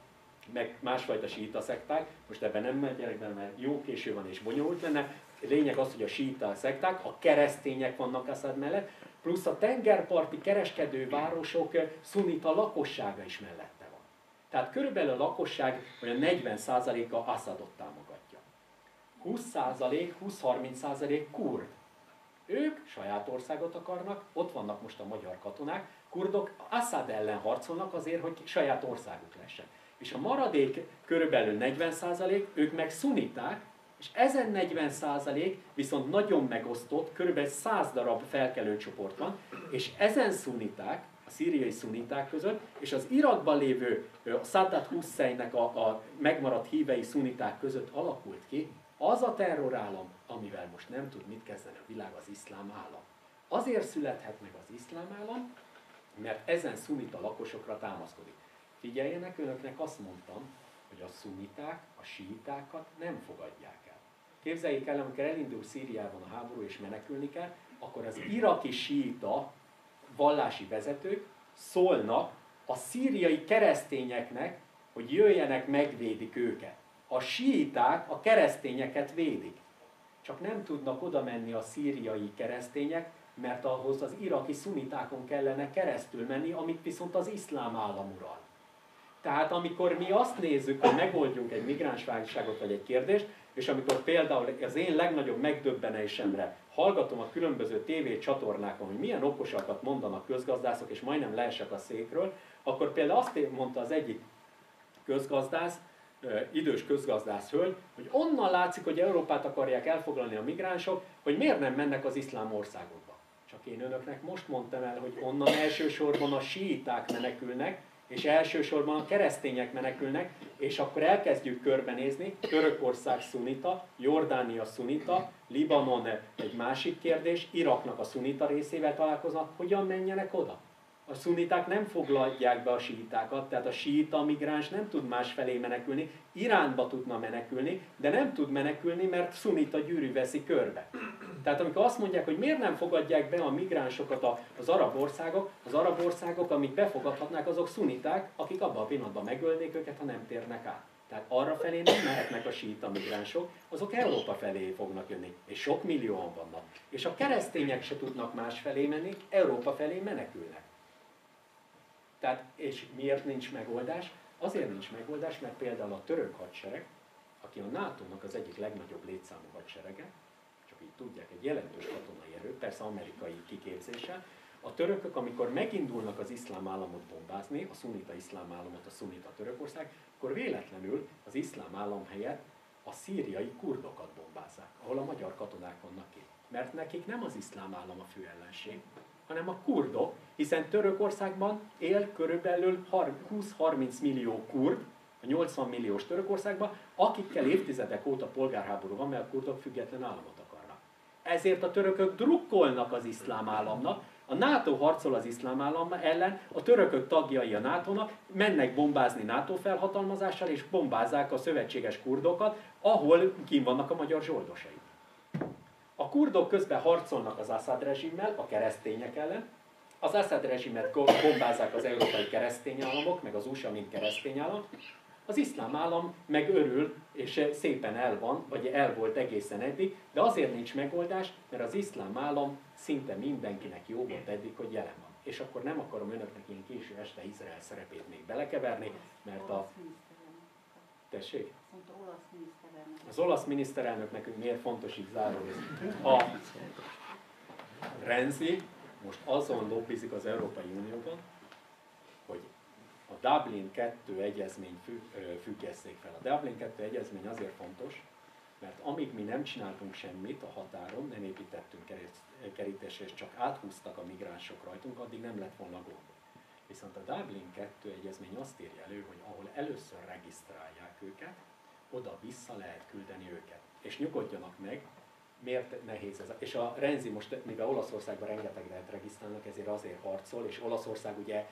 meg másfajta síita szekták, most ebben nem megyek bele, mert jó késő van és bonyolult lenne. Lényeg az, hogy a síita szekták, a keresztények vannak Assad mellett, plusz a tengerparti kereskedő városok szunita lakossága is mellette van. Tehát körülbelül a lakosság olyan 40%-a Assadot támogatja. 20%, 20-30% kurd. Ők saját országot akarnak, ott vannak most a magyar katonák, kurdok Assad ellen harcolnak azért, hogy saját országuk lessen. És a maradék körülbelül 40%, ők meg szuniták, és ezen 40% viszont nagyon megosztott, körülbelül 100 darab felkelőcsoport van, és ezen szuniták, a szíriai szuniták között, és az Irakban lévő Saddam Husseinnek a megmaradt hívei szuniták között alakult ki az a terrorállam, amivel most nem tud mit kezdeni a világ, az iszlám állam. Azért születhet meg az iszlám állam, mert ezen szunita lakosokra támaszkodik. Figyeljenek, önöknek azt mondtam, hogy a szuniták, a síitákat nem fogadják el. Képzeljék el, amikor elindul Szíriában a háború és menekülni kell, akkor az iraki síita vallási vezetők szólnak a szíriai keresztényeknek, hogy jöjjenek, megvédik őket. A síiták a keresztényeket védik. Csak nem tudnak oda menni a szíriai keresztények, mert ahhoz az iraki szunitákon kellene keresztül menni, amit viszont az iszlám állam ural. Tehát amikor mi azt nézzük, hogy megoldjunk egy migránsválságot vagy egy kérdést, és amikor például az én legnagyobb megdöbbenésemre hallgatom a különböző tévécsatornákon, hogy milyen okosakat mondanak közgazdászok, és majdnem leesek a székről, akkor például azt mondta az egyik közgazdász, idős közgazdász hölgy, hogy onnan látszik, hogy Európát akarják elfoglalni a migránsok, hogy miért nem mennek az iszlám országokba. Csak én önöknek most mondtam el, hogy onnan elsősorban a síiták menekülnek, és elsősorban a keresztények menekülnek, és akkor elkezdjük körbenézni, Törökország szunita, Jordánia szunita, Libanon egy másik kérdés, Iraknak a szunita részével találkoznak, hogyan menjenek oda? A szuniták nem foglalják be a síitákat, tehát a síita migráns nem tud másfelé menekülni, Iránba tudna menekülni, de nem tud menekülni, mert szunita gyűrű veszi körbe. Tehát amikor azt mondják, hogy miért nem fogadják be a migránsokat az arab országok, amik befogadhatnák, azok szuniták, akik abban a pillanatban megölnék őket, ha nem térnek át. Tehát arra felé nem mehetnek a síita migránsok, azok Európa felé fognak jönni, és sok millióan vannak. És a keresztények se tudnak más felé menni, Európa felé menekülnek. Tehát, és miért nincs megoldás? Azért nincs megoldás, mert például a török hadsereg, aki a NATO-nak az egyik legnagyobb létszámú hadserege, csak így tudják, egy jelentős katonai erő, persze amerikai kiképzéssel, a törökök, amikor megindulnak az iszlám államot bombázni, a szunita iszlám államot, a szunita Törökország, akkor véletlenül az iszlám állam helyett a szíriai kurdokat bombázzák, ahol a magyar katonák vannak itt. Mert nekik nem az iszlám állam a fő ellenség, hanem a kurdok, hiszen Törökországban él körülbelül 20-30 millió kurd, a 80 milliós Törökországban, akikkel évtizedek óta polgárháború van, mert a kurdok független államot akarnak. Ezért a törökök drukkolnak az iszlám államnak, a NATO harcol az iszlám állam ellen, a törökök tagjai a NATO-nak, mennek bombázni NATO felhatalmazással, és bombázzák a szövetséges kurdokat, ahol kint vannak a magyar zsoldosai. A kurdok közben harcolnak az Assad rezsimmel, a keresztények ellen, az Assad rezsimet bombázzák az európai keresztény államok, meg az USA, mint keresztény állam, az iszlám állam meg örül, és szépen el van, vagy el volt egészen eddig, de azért nincs megoldás, mert az iszlám állam szinte mindenkinek jó volt eddig, hogy jelen van. És akkor nem akarom önöknek ilyen késő este Izrael szerepét még belekeverni, mert a... Tessék? Az olasz miniszterelnök nekünk miért fontos így zárórész? A Renzi most azon lobbizik az Európai Unióban, hogy a Dublin 2 egyezményt függesszék fel. A Dublin 2 egyezmény azért fontos, mert amíg mi nem csináltunk semmit a határon, nem építettünk kerítésre, és csak áthúztak a migránsok rajtunk, addig nem lett volna gond. Viszont a Dublin 2 egyezmény azt írja elő, hogy ahol először regisztrálják őket, oda vissza lehet küldeni őket. És nyugodjanak meg, miért nehéz ez. És a Renzi most, mivel Olaszországban rengeteget regisztrálnak, ezért azért harcol, és Olaszország ugye,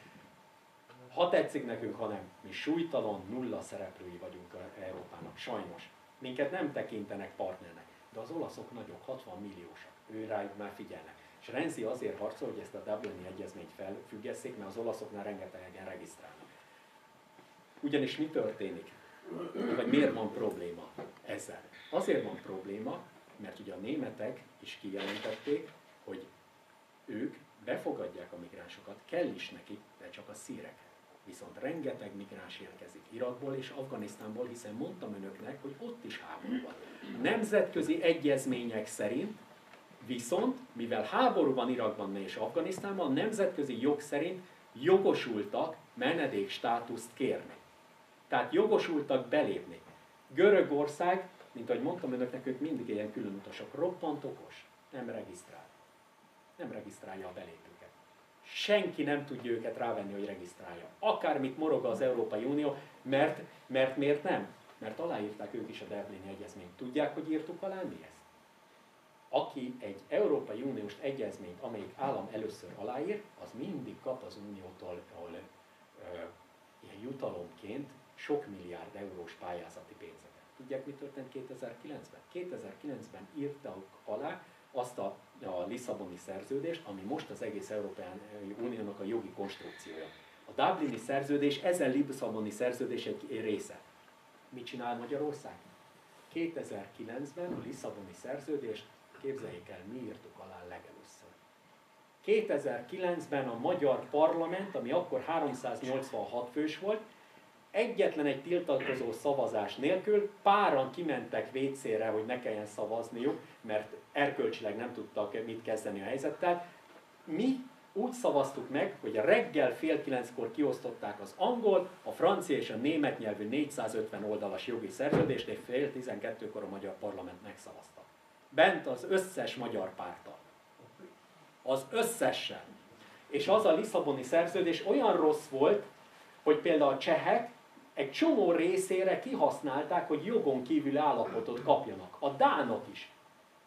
ha tetszik nekünk, hanem mi súlytalan, nulla szereplői vagyunk Európának, sajnos. Minket nem tekintenek partnernek, de az olaszok nagyok, 60 milliósak, ő rájuk már figyelnek. És Renzi azért harcol, hogy ezt a Dublini egyezményt felfüggesszék, mert az olaszoknál rengetegen regisztrálnak. Ugyanis mi történik? Vagy miért van probléma ezzel? Azért van probléma, mert ugye a németek is kijelentették, hogy ők befogadják a migránsokat, kell is nekik, de csak a szírek. Viszont rengeteg migráns érkezik Irakból és Afganisztánból, hiszen mondtam önöknek, hogy ott is háború van. Nemzetközi egyezmények szerint viszont, mivel háború van Irakban és Afganisztánban, a nemzetközi jog szerint jogosultak menedékstátuszt kérni. Tehát jogosultak belépni. Görögország, mint ahogy mondtam önöknek, ők mindig ilyen külön utasok, roppant okos, nem regisztrál. Nem regisztrálja a belépőket. Senki nem tudja őket rávenni, hogy regisztrálja. Akármit morog az Európai Unió, mert miért nem? Mert aláírták ők is a Dublini egyezményt. Tudják, hogy írtuk alá mi ezt? Aki egy Európai Uniós egyezményt, amelyik állam először aláír, az mindig kap az Uniótól ilyen jutalomként sok milliárd eurós pályázati pénzeket. Tudják, mi történt 2009-ben? 2009-ben írtak alá azt a Lisszaboni szerződést, ami most az egész Európai Uniónak a jogi konstrukciója. A Dublini szerződés ezen Lisszaboni szerződés egy része. Mit csinál Magyarország? 2009-ben a Lisszaboni szerződést, képzeljék el, mi írtuk alá legelőször. 2009-ben a magyar parlament, ami akkor 386 fős volt, egyetlen egy tiltakozó szavazás nélkül páran kimentek vécére, hogy ne kelljen szavazniuk, mert erkölcsileg nem tudtak mit kezdeni a helyzettel. Mi úgy szavaztuk meg, hogy reggel fél 9-kor kiosztották az angol, a francia és a német nyelvű 450 oldalas jogi szerződést, és fél 12-kor a magyar parlament megszavazta. Bent az összes magyar párttal. Az összesen. És az a Lisszaboni szerződés olyan rossz volt, hogy például a csehek egy csomó részére kihasználták, hogy jogon kívüli állapotot kapjanak. A dánok is.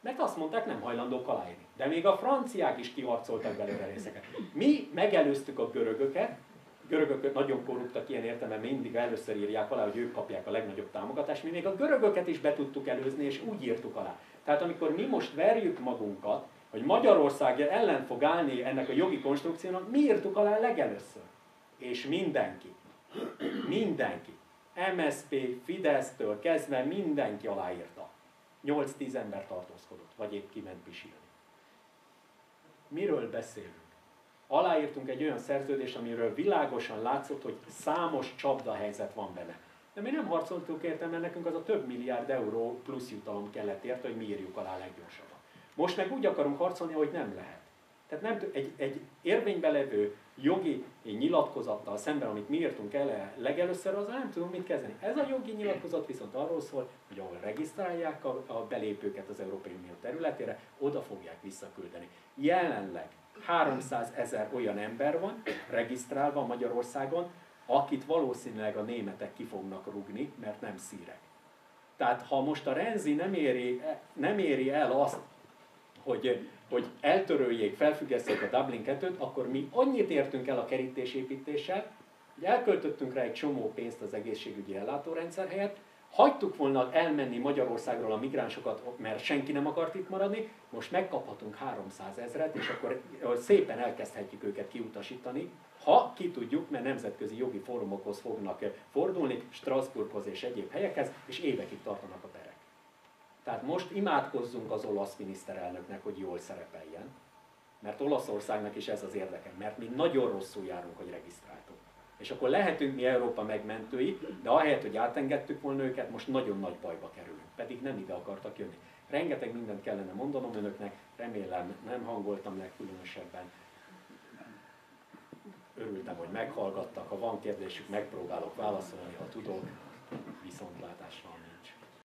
Mert azt mondták, nem hajlandók aláírni. De még a franciák is kiharcoltak belőle részeket. Mi megelőztük a görögöket nagyon korruptak ilyen értelemben, mindig először írják alá, hogy ők kapják a legnagyobb támogatást. Mi még a görögöket is be tudtuk előzni, és úgy írtuk alá. Tehát amikor mi most verjük magunkat, hogy Magyarország ellen fog állni ennek a jogi konstrukciónak, mi írtuk alá legelőször. És mindenki, MSZP, Fidesztől kezdve mindenki aláírta. 8-10 ember tartózkodott, vagy épp kiment pisilni. Miről beszélünk? Aláírtunk egy olyan szerződést, amiről világosan látszott, hogy számos csapdahelyzet van benne. De mi nem harcoltunk érte, mert nekünk az a több milliárd euró plusz jutalom kellett érte, hogy mi írjuk alá leggyorsabban. Most meg úgy akarunk harcolni, hogy nem lehet. Tehát nem, egy érvényben levő jogi nyilatkozattal szemben, amit mi írtunk el legelőször, az nem tudunk mit kezdeni. Ez a jogi nyilatkozat viszont arról szól, hogy ahol regisztrálják a belépőket az Európai Unió területére, oda fogják visszaküldeni. Jelenleg 300 000 olyan ember van regisztrálva Magyarországon, akit valószínűleg a németek ki fognak rúgni, mert nem szírek. Tehát ha most a Renzi nem éri el azt, hogy eltöröljék, felfüggesszék a Dublin 2-t, akkor mi annyit értünk el a kerítésépítéssel, hogy elköltöttünk rá egy csomó pénzt az egészségügyi ellátórendszer helyett, hagytuk volna elmenni Magyarországról a migránsokat, mert senki nem akart itt maradni, most megkaphatunk 300 000-et, és akkor szépen elkezdhetjük őket kiutasítani, ha ki tudjuk, mert nemzetközi jogi fórumokhoz fognak fordulni, Strasbourghoz és egyéb helyekhez, és évekig tartanak a perek. Tehát most imádkozzunk az olasz miniszterelnöknek, hogy jól szerepeljen, mert Olaszországnak is ez az érdeke, mert mi nagyon rosszul járunk, hogy regisztráltunk. És akkor lehetünk mi Európa megmentői, de ahelyett, hogy átengedtük volna őket, most nagyon nagy bajba kerülünk, pedig nem ide akartak jönni. Rengeteg mindent kellene mondanom önöknek, remélem nem hangoltam le különösebben. Örültem, hogy meghallgattak, ha van kérdésük, megpróbálok válaszolni, ha tudok, viszontlátásra.